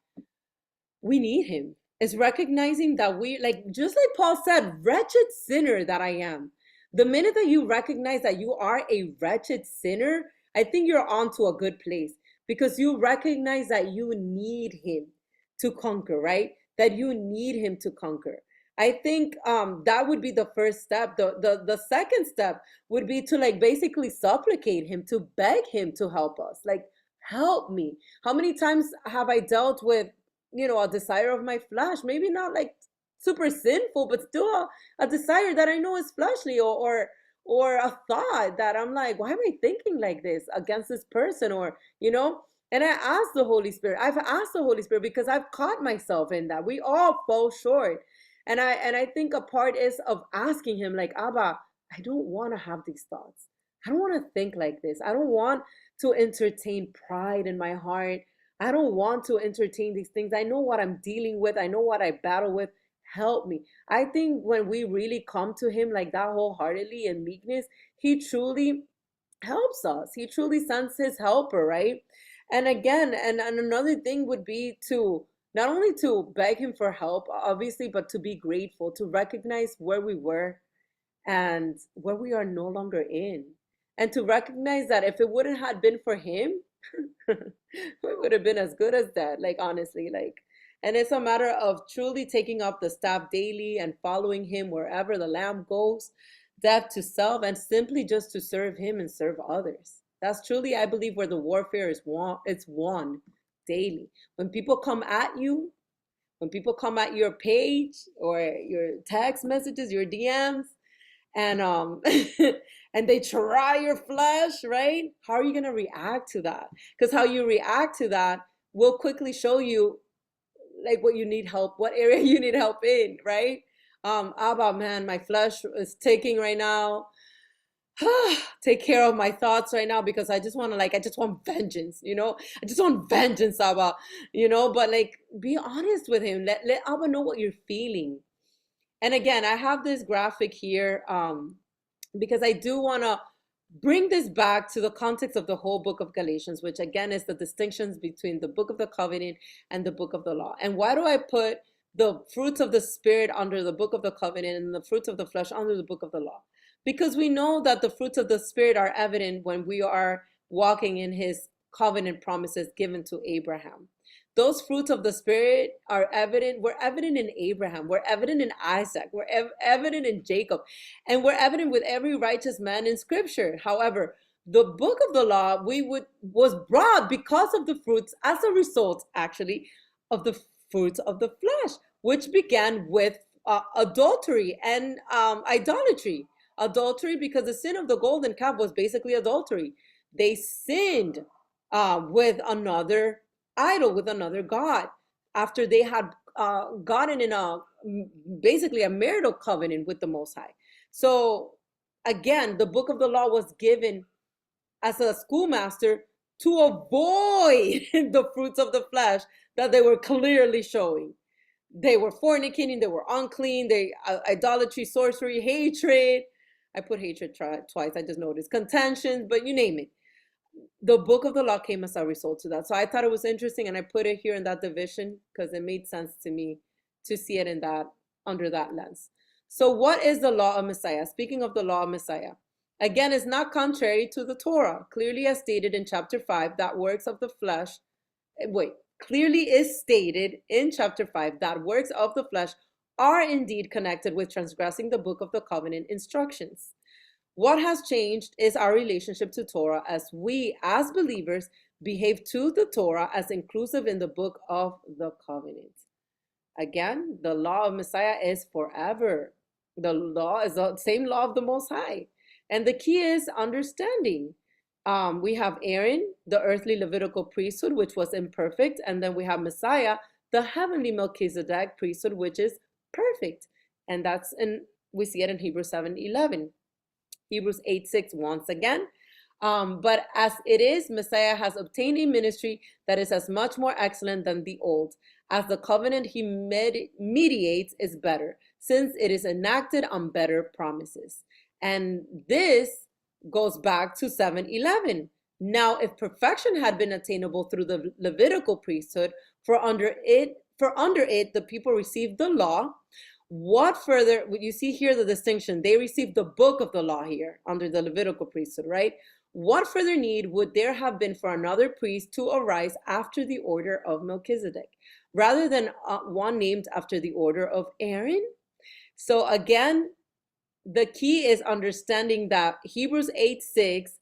we need him. It's recognizing that just like Paul said, wretched sinner that I am. The minute that you recognize that you are a wretched sinner, I think you're on to a good place, because you recognize that you need him to conquer, right? That you need him to conquer. I think that would be the first step. The second step would be to basically supplicate him, to beg him to help us. Help me. How many times have I dealt with a desire of my flesh, maybe not super sinful, but still a desire that I know is fleshly, or a thought that I'm like, why am I thinking like this against this person? And I asked the Holy Spirit. I've asked the Holy Spirit because I've caught myself in that. We all fall short. And I think a part is of asking him, Abba, I don't want to have these thoughts. I don't want to think like this. I don't want to entertain pride in my heart. I don't want to entertain these things. I know what I'm dealing with. I know what I battle with. Help me. I think when we really come to him like that wholeheartedly in meekness, he truly helps us. He truly sends his helper, right? And again, and another thing would be to not only to beg him for help, obviously, but to be grateful, to recognize where we were and where we are no longer in. And to recognize that if it wouldn't have been for him, we would have been as good as that, honestly. And it's a matter of truly taking up the staff daily and following him wherever the lamb goes, death to self, and simply just to serve him and serve others. That's truly, I believe, where the warfare is won. It's won daily. When people come at you, when people come at your page or your text messages, your DMs, and and they try your flesh, right? How are you going to react to that? Because how you react to that will quickly show you what you need help, what area you need help in, right? Abba, man, my flesh is taking right now. Take care of my thoughts right now, because I just want to I just want vengeance, I just want vengeance, Abba, but be honest with him. Let Abba know what you're feeling. And again, I have this graphic here because I do want to bring this back to the context of the whole book of Galatians, which again is the distinctions between the book of the covenant and the book of the law. And why do I put the fruits of the spirit under the book of the covenant and the fruits of the flesh under the book of the law? Because we know that the fruits of the spirit are evident when we are walking in his covenant promises given to Abraham. Those fruits of the spirit are evident. We're evident in Abraham. We're evident in Isaac. We're evident in Jacob. And we're evident with every righteous man in scripture. However, the book of the law was brought because of the fruits, as a result, actually, of the fruits of the flesh, which began with adultery and idolatry. Adultery, because the sin of the golden calf was basically adultery. They sinned with another idol, with another god, after they had gotten in basically a marital covenant with the Most High. So again, the book of the law was given as a schoolmaster to avoid the fruits of the flesh that they were clearly showing. They were fornicating, they were unclean, idolatry, sorcery, hatred. I put hatred twice, I just noticed. Contentions, but you name it. The book of the law came as a result to that. So I thought it was interesting, and I put it here in that division because it made sense to me to see it in that, under that lens. So what is the law of Messiah? Speaking of the law of Messiah, again, it's not contrary to the Torah. Clearly as stated in chapter 5, that works of the flesh, clearly is stated in chapter 5 that works of the flesh are indeed connected with transgressing the book of the covenant instructions. What has changed is our relationship to Torah as we, as believers, behave to the Torah as inclusive in the book of the covenant. Again, the law of Messiah is forever. The law is the same law of the Most High. And the key is understanding. We have Aaron, the earthly Levitical priesthood, which was imperfect. And then we have Messiah, the heavenly Melchizedek priesthood, which is perfect. And we see it in Hebrews 7:11. Hebrews 8:6 once again. But as it is, Messiah has obtained a ministry that is as much more excellent than the old, as the covenant he mediates is better, since it is enacted on better promises. And this goes back to 7:11. Now, if perfection had been attainable through the Levitical priesthood, for under it the people received the law. What further, you see here the distinction, they received the book of the law here under the Levitical priesthood, right? What further need would there have been for another priest to arise after the order of Melchizedek, rather than one named after the order of Aaron? So again, the key is understanding that Hebrews 8:6,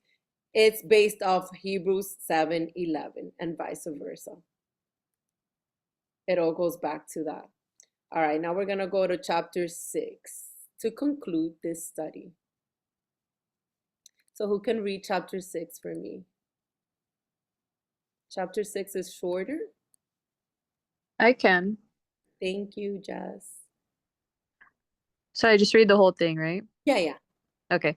it's based off Hebrews 7:11 and vice versa. It all goes back to that. All right, now we're going to go to chapter 6 to conclude this study. So who can read chapter 6 for me? Chapter 6 is shorter. I can. Thank you, Jess. So I just read the whole thing, right? Yeah. Okay.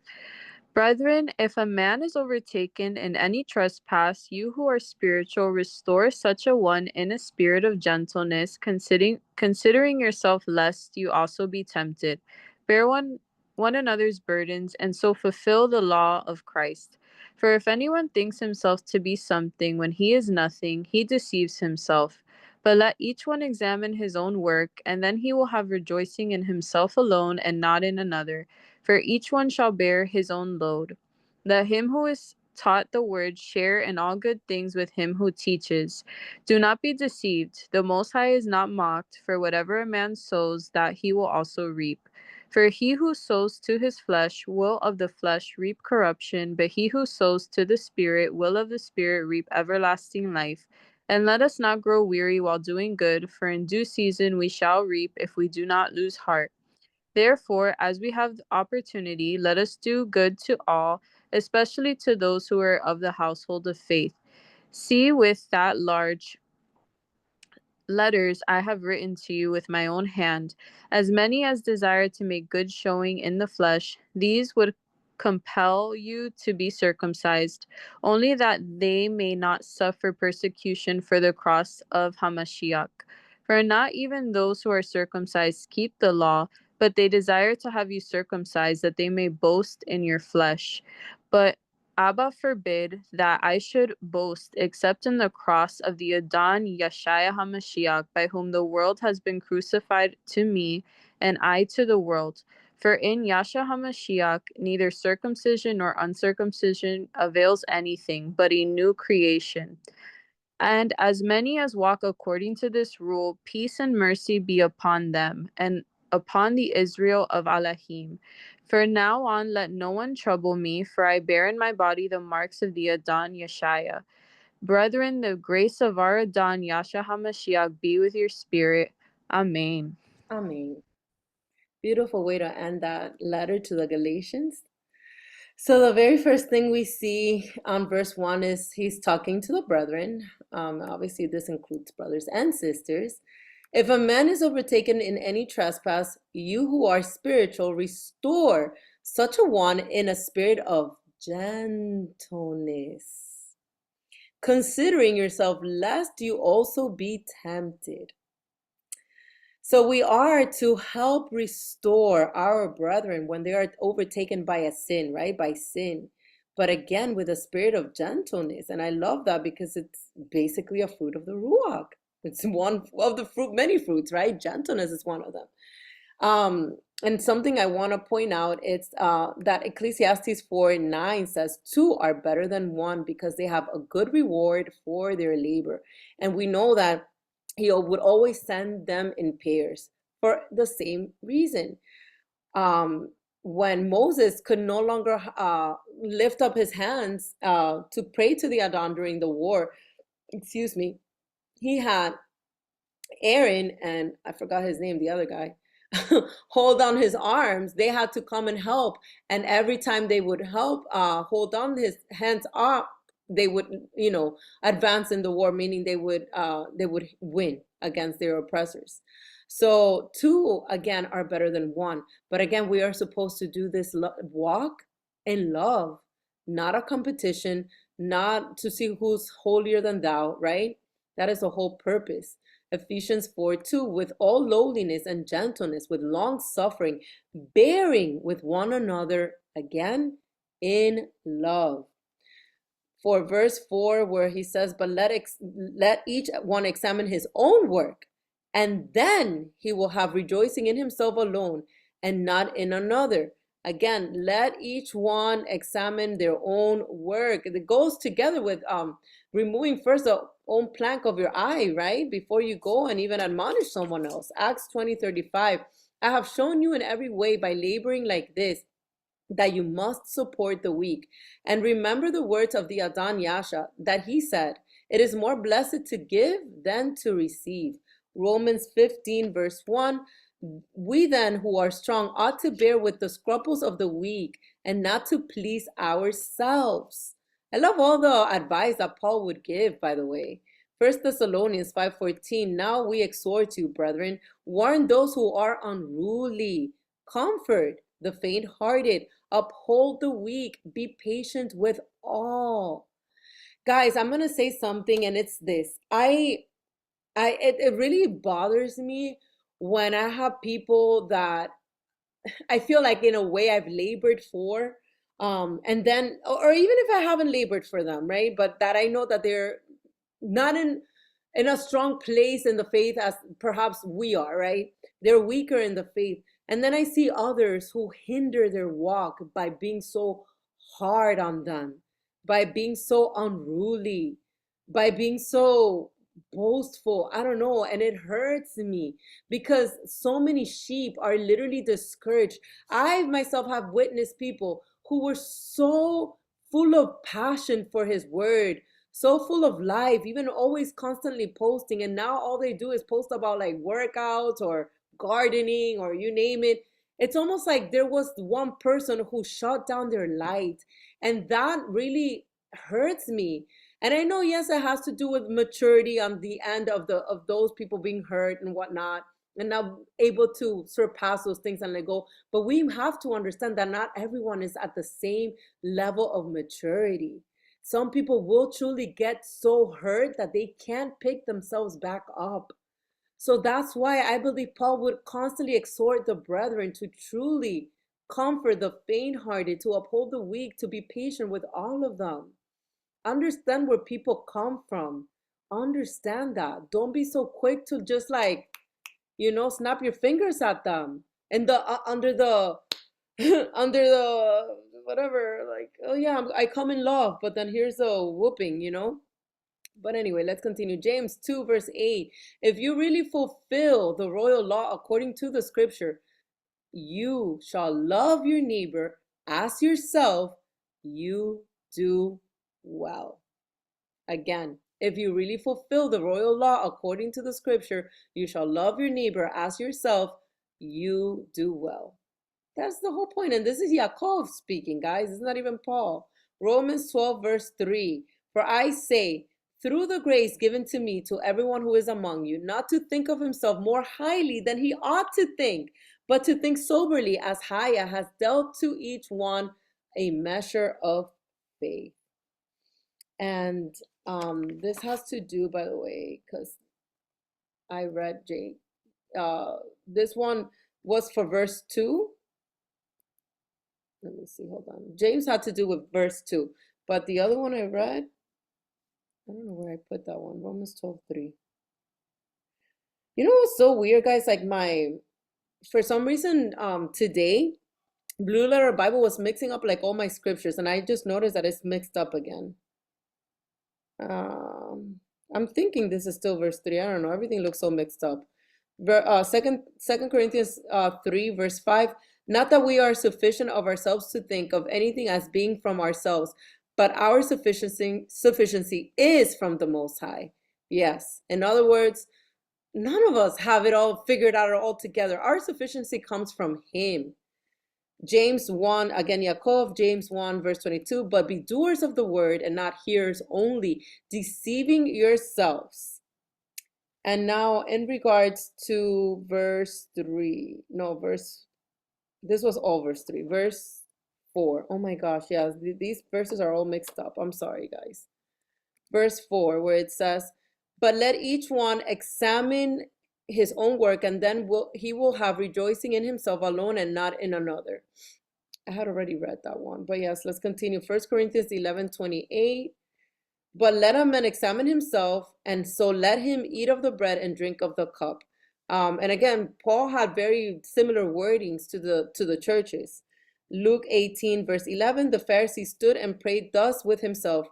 Brethren, if a man is overtaken in any trespass, you who are spiritual, restore such a one in a spirit of gentleness, considering yourself, lest you also be tempted. Bear one another's burdens, and so fulfill the law of Christ. For if anyone thinks himself to be something when he is nothing, he deceives himself. But let each one examine his own work, and then he will have rejoicing in himself alone and not in another. For each one shall bear his own load. Let him who is taught the word share in all good things with him who teaches. Do not be deceived. The Most High is not mocked, for whatever a man sows, that he will also reap. For he who sows to his flesh will of the flesh reap corruption, but he who sows to the Spirit will of the Spirit reap everlasting life. And let us not grow weary while doing good, for in due season we shall reap if we do not lose heart. Therefore, as we have the opportunity, let us do good to all, especially to those who are of the household of faith. See, with that large letters I have written to you with my own hand, as many as desire to make good showing in the flesh, these would compel you to be circumcised, only that they may not suffer persecution for the cross of Hamashiach. For not even those who are circumcised keep the law, but they desire to have you circumcised, that they may boast in your flesh. But Abba forbid that I should boast except in the cross of the Adon Yeshua HaMashiach, by whom the world has been crucified to me, and I to the world. For in Yeshua HaMashiach neither circumcision nor uncircumcision avails anything, but a new creation. And as many as walk according to this rule, peace and mercy be upon them, and upon the Israel of Elohim. For now on let no one trouble me, for I bear in my body the marks of the Adon Yeshua. Brethren, the grace of our Adon Yeshua HaMashiach be with your spirit. Amen. Amen. Beautiful way to end that letter to the Galatians. So the very first thing we see on verse 1 is he's talking to the brethren. Obviously, this includes brothers and sisters. If a man is overtaken in any trespass, you who are spiritual, restore such a one in a spirit of gentleness, considering yourself, lest you also be tempted. So we are to help restore our brethren when they are overtaken by a sin, right? By sin. But again, with a spirit of gentleness. And I love that because it's basically a fruit of the Ruach. It's one of the fruit, many fruits, right? Gentleness is one of them. And something I want to point out is that Ecclesiastes 4:9 says, two are better than one because they have a good reward for their labor. And we know that he would always send them in pairs for the same reason. When Moses could no longer lift up his hands to pray to the Adon during the war, excuse me, he had Aaron and I forgot his name, the other guy, hold on his arms. They had to come and help. And every time they would help hold on his hands up, they would, advance in the war, meaning they would win against their oppressors. So two, again, are better than one. But again, we are supposed to do this walk in love, not a competition, not to see who's holier than thou, right? That is the whole purpose. Ephesians 4:2, with all lowliness and gentleness, with long suffering, bearing with one another, again, in love. For verse 4, where he says, but let each one examine his own work, and then he will have rejoicing in himself alone and not in another. Again, let each one examine their own work. It goes together with removing first the own plank of your eye, right? Before you go and even admonish someone else. Acts 20:35. I have shown you in every way by laboring like this that you must support the weak. And remember the words of the Adon Yasha that he said, it is more blessed to give than to receive. Romans 15 verse 1, we then who are strong ought to bear with the scruples of the weak and not to please ourselves. I love all the advice that Paul would give, by the way. 1 Thessalonians 5:14, now we exhort you, brethren, warn those who are unruly, comfort the faint-hearted, uphold the weak, be patient with all. Guys, I'm gonna say something, and it's this. It really bothers me when I have people that I feel like in a way I've labored for, and then, or even if I haven't labored for them, right? But that I know that they're not in a strong place in the faith as perhaps we are, right? They're weaker in the faith. And then I see others who hinder their walk by being so hard on them, by being so unruly, by being so boastful. I don't know. And it hurts me because so many sheep are literally discouraged. I myself have witnessed people who were so full of passion for his word, so full of life, even always constantly posting. And now all they do is post about like workouts or gardening or you name it. It's almost like there was one person who shut down their light. And that really hurts me. And I know, yes, it has to do with maturity on the end of those people being hurt and whatnot, and now able to surpass those things and let go. But we have to understand that not everyone is at the same level of maturity. Some people will truly get so hurt that they can't pick themselves back up. So that's why I believe Paul would constantly exhort the brethren to truly comfort the faint-hearted, to uphold the weak, to be patient with all of them. Understand where people come from. Understand that. Don't be so quick to just like, snap your fingers at them. And under the under the whatever, like, oh yeah, I come in love, but then here's a whooping. But anyway, let's continue. James 2 verse 8. If you really fulfill the royal law according to the scripture, you shall love your neighbor as yourself, you do well. Again, if you really fulfill the royal law according to the scripture, you shall love your neighbor as yourself, you do well. That's the whole point. And this is Yaakov speaking, guys. It's not even Paul. Romans 12 verse 3. For I say, through the grace given to me, to everyone who is among you, not to think of himself more highly than he ought to think, but to think soberly, as Haya has dealt to each one a measure of faith. And this has to do, by the way, because I read this one was for verse 2. Let me see, hold on. James had to do with verse 2, but the other one I read, I don't know where I put that one. Romans 12:3. You know what's so weird, guys? Like for some reason, today, Blue Letter Bible was mixing up like all my scriptures, and I just noticed that it's mixed up again. I'm thinking this is still verse 3. I don't know. Everything looks so mixed up. Second Corinthians 3, verse 5. Not that we are sufficient of ourselves to think of anything as being from ourselves, but our sufficiency is from the Most High. Yes. In other words, none of us have it all figured out or all together. Our sufficiency comes from Him. James 1, again, Yaakov, James 1, verse 22, but be doers of the word and not hearers only, deceiving yourselves. And now in regards to verse 3, this was all verse 3, verse 4. Oh my gosh, yeah, these verses are all mixed up. I'm sorry, guys. Verse 4, where it says, but let each one examine his own work, and then he will have rejoicing in himself alone and not in another. I had already read that one, but yes, let's continue. 1 Corinthians 11:28. But let a man examine himself, and so let him eat of the bread and drink of the cup. And again, Paul had very similar wordings to the churches. Luke 18, verse 11, the Pharisee stood and prayed thus with himself,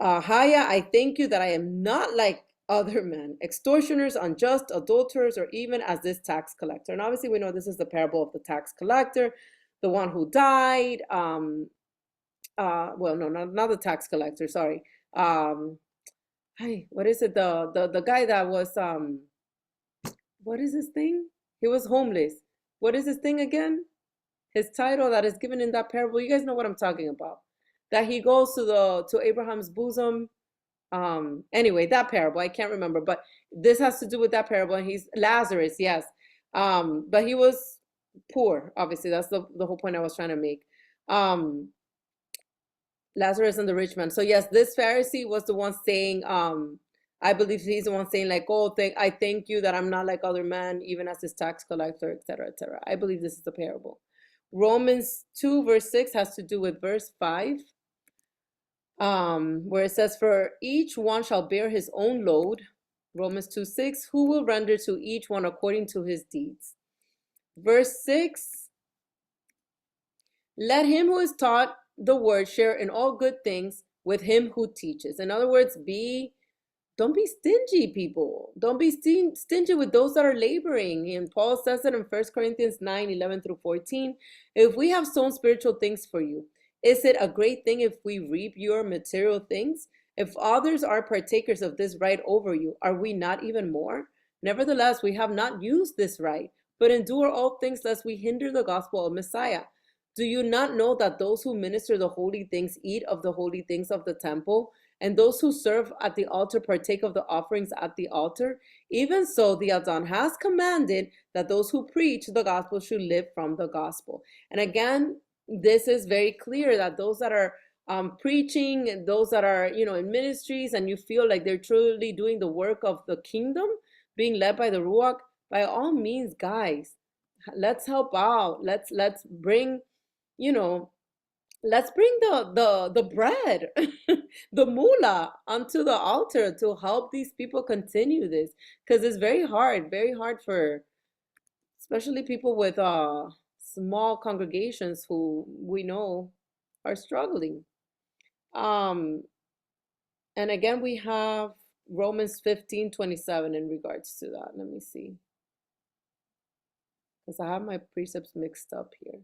Haya, I thank you that I am not like other men, extortioners, unjust, adulterers, or even as this tax collector. And obviously we know this is the parable of the tax collector, the one who died. Well, no, not the tax collector, sorry. Hey, what is it? The guy that was what is his thing? He was homeless. What is his thing again? His title that is given in that parable. You guys know what I'm talking about. That he goes to Abraham's bosom. Anyway, that parable, I can't remember, but this has to do with that parable, and he's Lazarus, yes. But he was poor, obviously. That's the whole point I was trying to make. Lazarus and the rich man. So yes, this Pharisee was the one saying, I believe he's the one saying like, oh, I thank you that I'm not like other men, even as this tax collector, etc., etc. I believe this is the parable. Romans 2, verse 6 has to do with verse 5, where it says, for each one shall bear his own load. Romans 2:6, who will render to each one according to his deeds. Verse 6, let him who is taught the word share in all good things with him who teaches. In other words, don't be stingy, people. Don't be stingy with those that are laboring. And Paul says it in 1 Corinthians 9:11-14. If we have sown spiritual things for you, is it a great thing if we reap your material things? If others are partakers of this right over you, are we not even more? Nevertheless, we have not used this right, but endure all things lest we hinder the gospel of Messiah. Do you not know that those who minister the holy things eat of the holy things of the temple, and those who serve at the altar partake of the offerings at the altar? Even so, the Adon has commanded that those who preach the gospel should live from the gospel. And again, this is very clear that those that are preaching, and those that are, in ministries, and you feel like they're truly doing the work of the kingdom, being led by the Ruach, by all means, guys, let's help out. Let's bring, let's bring the bread, the moolah onto the altar to help these people continue this, because it's very hard for especially people with small congregations who we know are struggling. And again, we have Romans 15:27 in regards to that. Let me see, because I have my precepts mixed up here.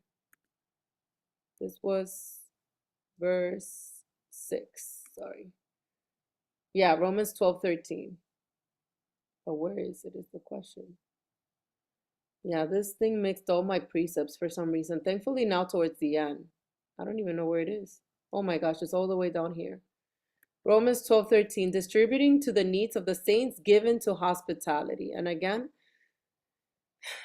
This was verse 6, sorry. Yeah, Romans 12:13. But where is it is the question. Yeah, this thing mixed all my precepts for some reason. Thankfully now towards the end. I don't even know where it is. Oh my gosh, it's all the way down here. Romans 12:13, distributing to the needs of the saints, given to hospitality. And again,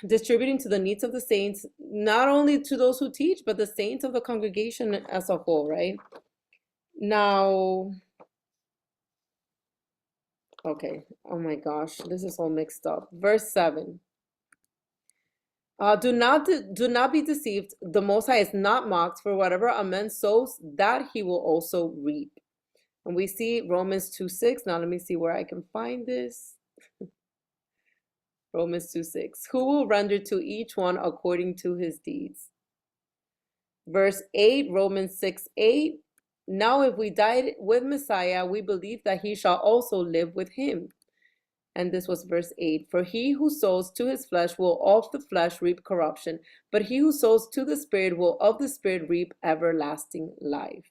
distributing to the needs of the saints, not only to those who teach, but the saints of the congregation as a whole, right? Now, okay, oh my gosh, this is all mixed up. Verse 7. Do not be deceived. The Most High is not mocked, for whatever a man sows, that he will also reap. And we see Romans 2:6. Now let me see where I can find this. Romans 2:6. Who will render to each one according to his deeds? Verse 8, Romans 6:8. Now if we died with Messiah, we believe that he shall also live with him. And this was verse 8. For he who sows to his flesh will of the flesh reap corruption, but he who sows to the Spirit will of the Spirit reap everlasting life.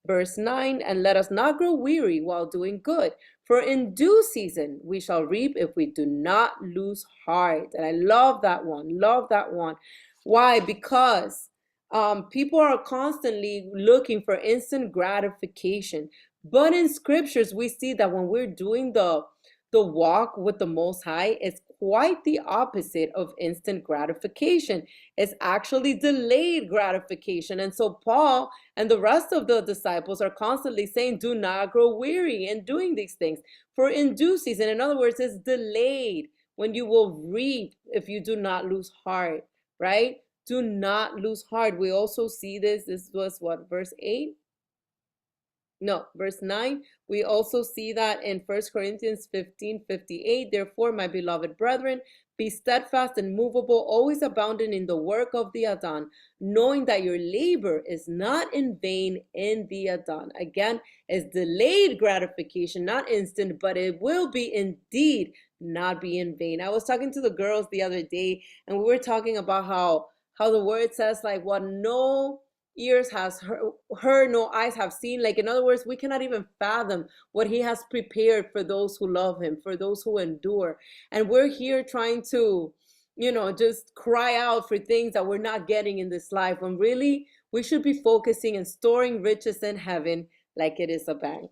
Verse 9. And let us not grow weary while doing good, for in due season we shall reap if we do not lose heart. And I love that one. Love that one. Why? Because people are constantly looking for instant gratification. But in scriptures, we see that when we're doing the walk with the Most High, is quite the opposite of instant gratification. It's actually delayed gratification. And so Paul and the rest of the disciples are constantly saying, do not grow weary in doing these things. For in due season, in other words, it's delayed when you will reap if you do not lose heart, right? Do not lose heart. We also see this. This was what, verse 8? No, verse 9. We also see that in 1 Corinthians 15:58. Therefore, my beloved brethren, be steadfast and movable, always abounding in the work of the Adon, knowing that your labor is not in vain in the Adon. Again, it's delayed gratification, not instant, but it will be indeed not be in vain. I was talking to the girls the other day, and we were talking about how the word says, like, what no ears has heard, no eyes have seen. Like, in other words, we cannot even fathom what he has prepared for those who love him, for those who endure. And we're here trying to, just cry out for things that we're not getting in this life, when really we should be focusing and storing riches in heaven like it is a bank.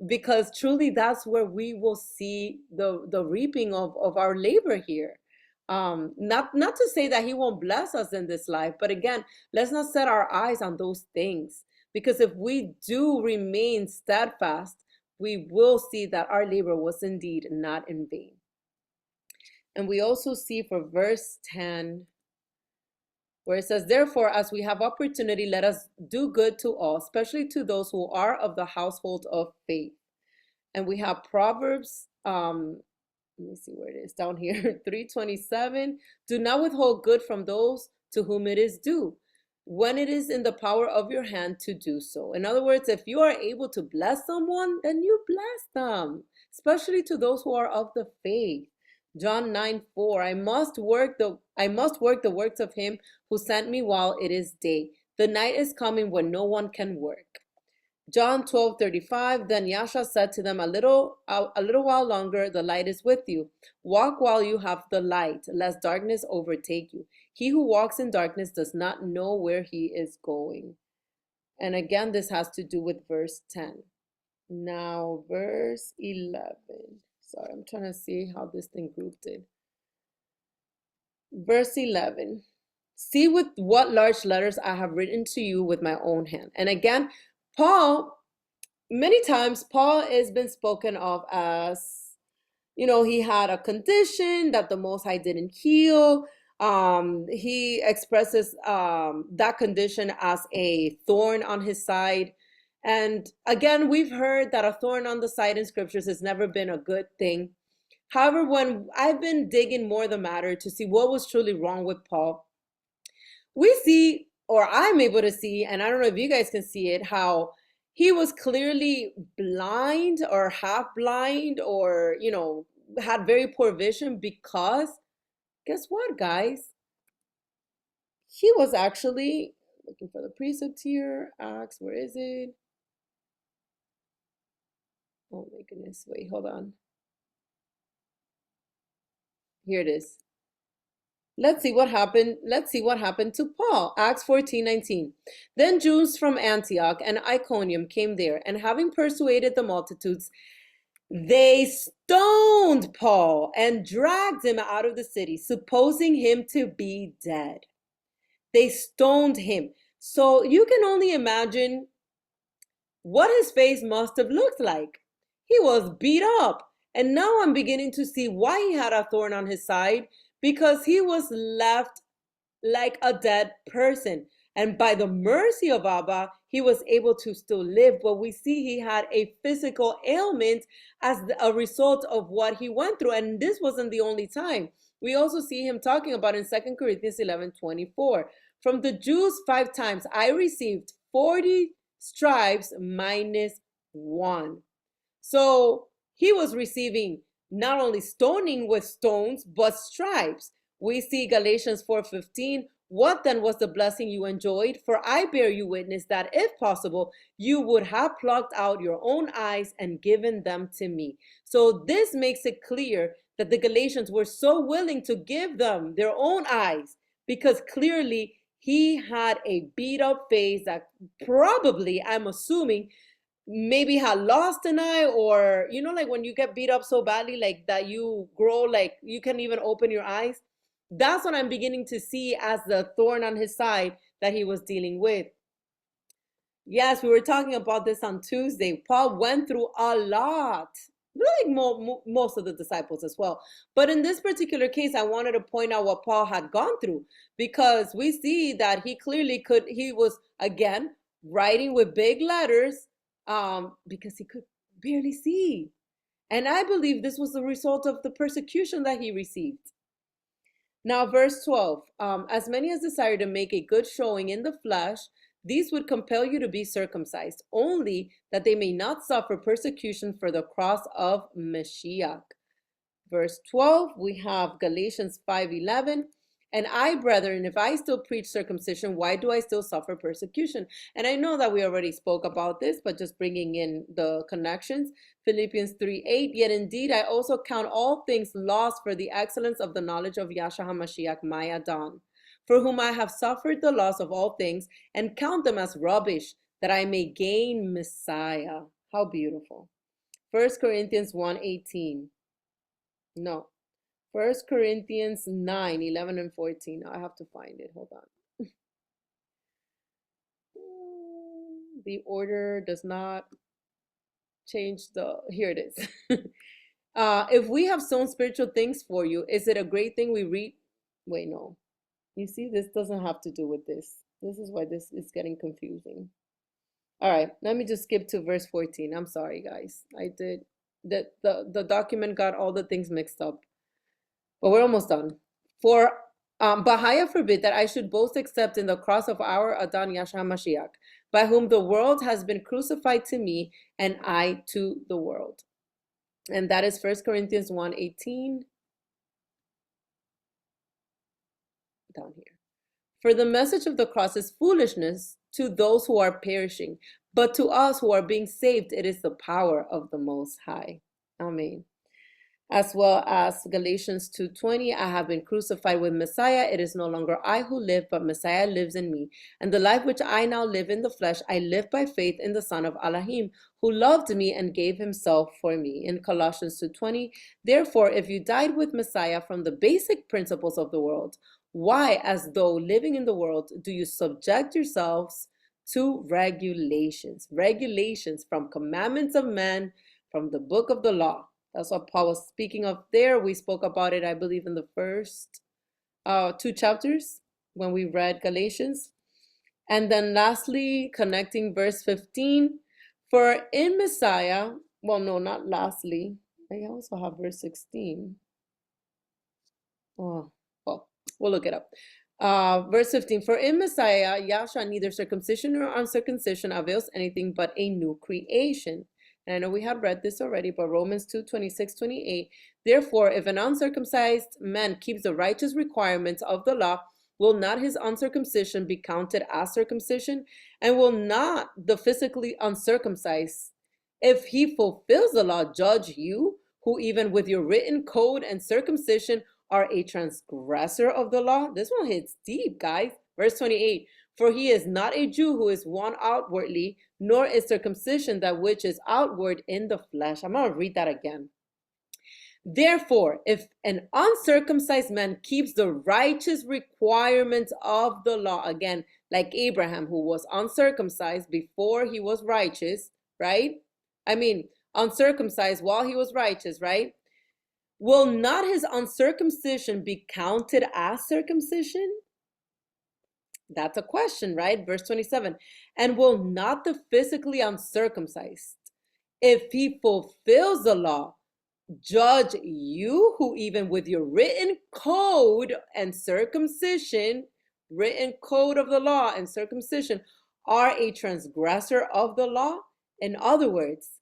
Because truly that's where we will see the reaping of our labor here. Not to say that he won't bless us in this life, but again, let's not set our eyes on those things, because if we do remain steadfast, we will see that our labor was indeed not in vain. And we also see for verse 10, where it says, therefore, as we have opportunity, let us do good to all, especially to those who are of the household of faith. And we have Proverbs, let me see where it is, down here, 3:27. Do not withhold good from those to whom it is due, when it is in the power of your hand to do so. In other words, if you are able to bless someone, then you bless them, especially to those who are of the faith. John 9:4. I must work the works of him who sent me while it is day. The night is coming when no one can work. John 12:35. Then Yahshua said to them, a little while longer, the light is with you. Walk while you have the light, lest darkness overtake you. He who walks in darkness does not know where he is going. And again, this has to do with verse 10. Now, verse 11. Sorry, I'm trying to see how this thing grouped it. Verse 11. See with what large letters I have written to you with my own hand. And again, many times Paul has been spoken of as, he had a condition that the Most High didn't heal. He expresses that condition as a thorn on his side. And again, we've heard that a thorn on the side in scriptures has never been a good thing. However, when I've been digging more the matter to see what was truly wrong with Paul, we see, or I'm able to see, and I don't know if you guys can see it, how he was clearly blind or half blind, or, had very poor vision, because guess what, guys? He was actually looking for the precept here. Acts, where is it? Oh my goodness, wait, hold on. Here it is. Let's see what happened. Let's see what happened to Paul. Acts 14:19. Then Jews from Antioch and Iconium came there, and having persuaded the multitudes, they stoned Paul and dragged him out of the city, supposing him to be dead. They stoned him. So you can only imagine what his face must have looked like. He was beat up. And now I'm beginning to see why he had a thorn on his side, because he was left like a dead person. And by the mercy of Abba, he was able to still live. But we see he had a physical ailment as a result of what he went through. And this wasn't the only time. We also see him talking about in 2 Corinthians 11:24. From the Jews 5 times I received 40 stripes minus 1. So he was receiving not only stoning with stones, but stripes. We see Galatians 4:15. What then was the blessing you enjoyed? For I bear you witness that if possible, you would have plucked out your own eyes and given them to me. So this makes it clear that the Galatians were so willing to give them their own eyes because clearly he had a beat up face that probably, I'm assuming, maybe had lost an eye, or like when you get beat up so badly like that you grow like you can't even open your eyes. That's what I'm beginning to see as the thorn on his side that he was dealing with. Yes, we were talking about this on Tuesday. Paul went through a lot, really most of the disciples as well. But in this particular case, I wanted to point out what Paul had gone through, because we see that he clearly he was, again, writing with big letters because he could barely see. And I believe this was the result of the persecution that he received. Now, verse 12, as many as desire to make a good showing in the flesh, these would compel you to be circumcised, only that they may not suffer persecution for the cross of Mashiach. Verse 12, we have Galatians 5:11. And I, brethren, if I still preach circumcision, why do I still suffer persecution? And I know that we already spoke about this, but just bringing in the connections. Philippians 3:8, yet indeed I also count all things lost for the excellence of the knowledge of Yahshua HaMashiach, my Adon, for whom I have suffered the loss of all things, and count them as rubbish, that I may gain Messiah. How beautiful. 1 Corinthians 1:18. No. 1 Corinthians 9:11 and 14. I have to find it. Hold on. The order does not change here it is. If we have sown spiritual things for you, is it a great thing we read? Wait, no. You see, this doesn't have to do with this. This is why this is getting confusing. All right, let me just skip to verse 14. I'm sorry, guys. I did the document got all the things mixed up. But we're almost done. For Bahaya forbid that I should boast except in the cross of our Adon Yahshua Mashiach, by whom the world has been crucified to me, and I to the world. And that is 1 Corinthians 1:18. Down here. For the message of the cross is foolishness to those who are perishing, but to us who are being saved, it is the power of the Most High. Amen. As well as Galatians 2:20, I have been crucified with Messiah. It is no longer I who live, but Messiah lives in me. And the life which I now live in the flesh, I live by faith in the Son of Elohim, who loved me and gave himself for me. In Colossians 2:20, therefore, if you died with Messiah from the basic principles of the world, why, as though living in the world, do you subject yourselves to regulations? Regulations from commandments of men, from the book of the law. That's what Paul was speaking of there. We spoke about it, I believe, in the first 2 chapters when we read Galatians. And then lastly, connecting verse 15. For in Messiah, well, no, not lastly. I also have verse 16. Oh, well, we'll look it up. Verse 15, for in Messiah, Yahshua, neither circumcision nor uncircumcision avails anything but a new creation. And I know we have read this already, but Romans 2:26-28, therefore, if an uncircumcised man keeps the righteous requirements of the law, will not his uncircumcision be counted as circumcision? And will not the physically uncircumcised, if he fulfills the law, judge you, who even with your written code and circumcision are a transgressor of the law? This one hits deep, guys. Verse 28, for he is not a Jew who is one outwardly, nor is circumcision that which is outward in the flesh. I'm going to read that again. Therefore, if an uncircumcised man keeps the righteous requirements of the law, again, like Abraham, who was uncircumcised before he was righteous, right? I mean, uncircumcised while he was righteous, right? Will not his uncircumcision be counted as circumcision? That's a question, right? Verse 27. And will not the physically uncircumcised, if he fulfills the law, judge you who even with your written code and circumcision, written code of the law and circumcision, are a transgressor of the law? In other words,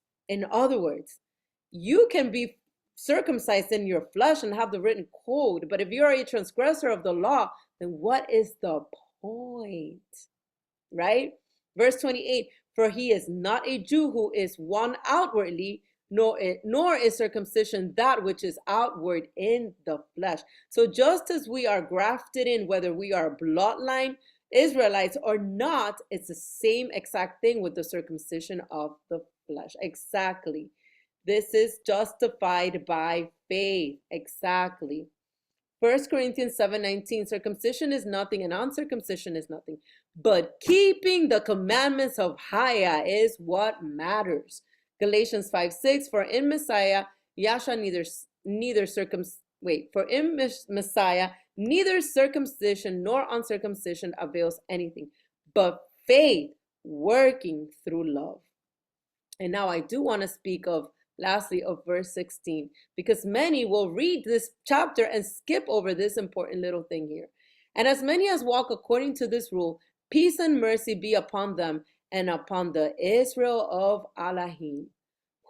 you can be circumcised in your flesh and have the written code, but if you're a transgressor of the law, then what is the point? Right? Verse 28, for he is not a Jew who is one outwardly, nor is circumcision that which is outward in the flesh. So just as we are grafted in, whether we are bloodline Israelites or not, it's the same exact thing with the circumcision of the flesh. Exactly. This is justified by faith. Exactly. 1 Corinthians 7:19, circumcision is nothing and uncircumcision is nothing, but keeping the commandments of Haya is what matters. Galatians 5:6, for in Messiah, neither circumcision nor uncircumcision avails anything, but faith working through love. And now I do want to speak of, lastly, of verse 16, because many will read this chapter and skip over this important little thing here. And as many as walk according to this rule, peace and mercy be upon them and upon the Israel of Elohim.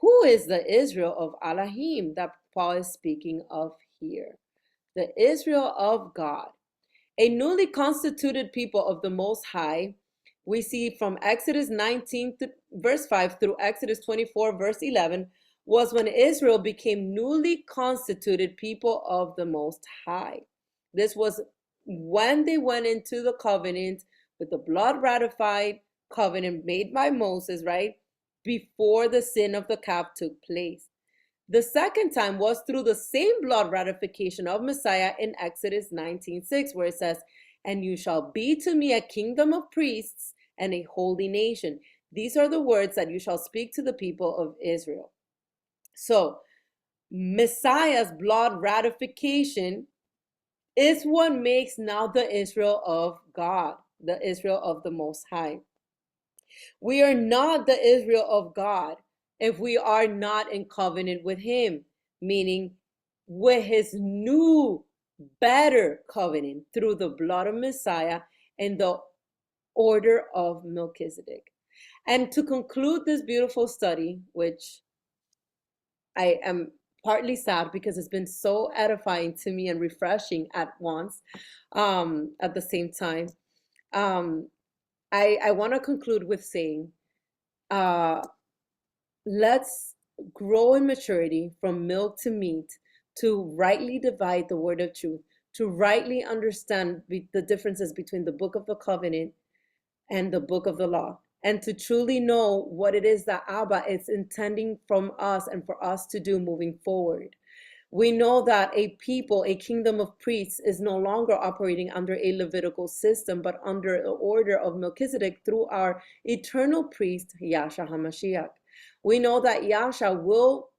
Who is the Israel of Elohim that Paul is speaking of here? The Israel of God, a newly constituted people of the Most High. We see from Exodus 19 verse 5 through Exodus 24 verse 11 was when Israel became newly constituted people of the Most High. This was when they went into the covenant with the blood ratified covenant made by Moses, right? Before the sin of the calf took place. The second time was through the same blood ratification of Messiah in Exodus 19:6, where it says, and you shall be to me a kingdom of priests and a holy nation. These are the words that you shall speak to the people of Israel. So, Messiah's blood ratification is what makes now the Israel of God, the Israel of the Most High. We are not the Israel of God if we are not in covenant with him, meaning with his new, better covenant through the blood of Messiah and the order of Melchizedek. And to conclude this beautiful study, which I am partly sad because it's been so edifying to me and refreshing at once, at the same time, I want to conclude with saying, let's grow in maturity from milk to meat, to rightly divide the word of truth, to rightly understand the differences between the book of the covenant and the book of the law, and to truly know what it is that Abba is intending from us and for us to do moving forward. We know that a people, a kingdom of priests, is no longer operating under a Levitical system, but under the order of Melchizedek through our eternal priest, Yahshua HaMashiach. We know that Yahshua will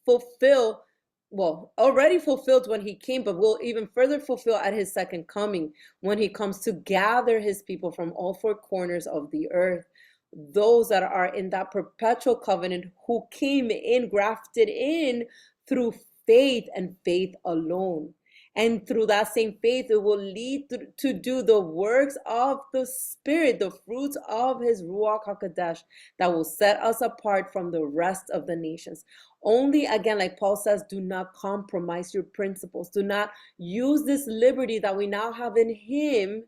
fulfill, well, already fulfilled when he came, but will even further fulfill at his second coming when he comes to gather his people from all four corners of the earth. Those that are in that perpetual covenant who came in, grafted in through faith and faith alone. And through that same faith, it will lead to do the works of the Spirit, the fruits of his Ruach HaKodesh that will set us apart from the rest of the nations. Only, again, like Paul says, do not compromise your principles. Do not use this liberty that we now have in him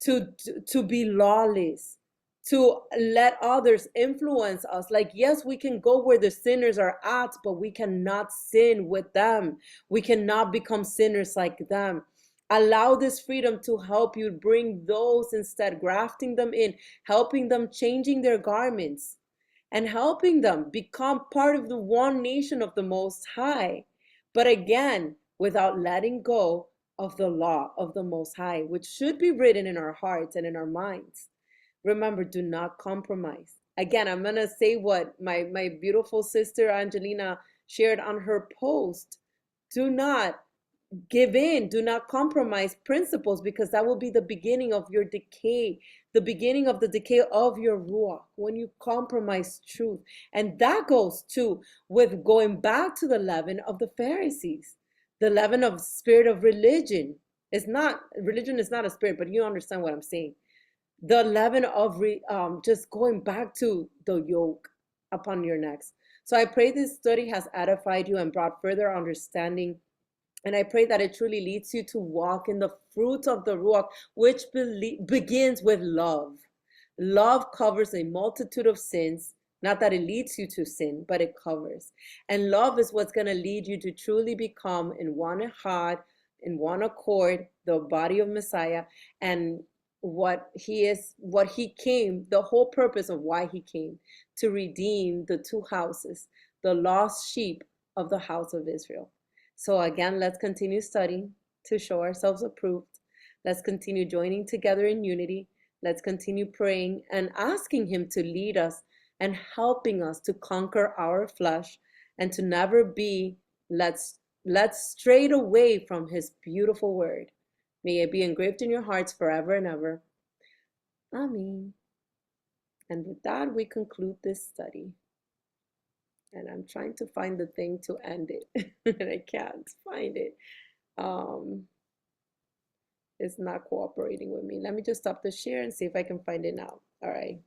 to be lawless, to let others influence us. Like, yes, we can go where the sinners are at, but we cannot sin with them. We cannot become sinners like them. Allow this freedom to help you bring those instead, grafting them in, helping them, changing their garments, and helping them become part of the one nation of the Most High. But again, without letting go of the law of the Most High, which should be written in our hearts and in our minds. Remember, do not compromise. Again, I'm going to say what my beautiful sister Angelina shared on her post. Do not give in, do not compromise principles, because that will be the beginning of your decay, the beginning of the decay of your ruach, when you compromise truth. And that goes too with going back to the leaven of the Pharisees, the leaven of spirit of religion. Religion is not a spirit, but you understand what I'm saying. The leaven of just going back to the yoke upon your necks. So I pray this study has edified you and brought further understanding. And I pray that it truly leads you to walk in the fruit of the Ruach, which begins with love. Love covers a multitude of sins. Not that it leads you to sin, but it covers. And love is what's going to lead you to truly become in one heart, in one accord, the body of Messiah, and what he came, the whole purpose of why he came, to redeem the two houses, the lost sheep of the house of Israel. So again, let's continue studying to show ourselves approved. Let's continue joining together in unity. Let's continue praying and asking him to lead us and helping us to conquer our flesh and to never be let's strayed away from his beautiful word. May it be engraved in your hearts forever and ever. Amen. And with that, we conclude this study. And I'm trying to find the thing to end it, and I can't find it. It's not cooperating with me. Let me just stop the share and see if I can find it now. All right.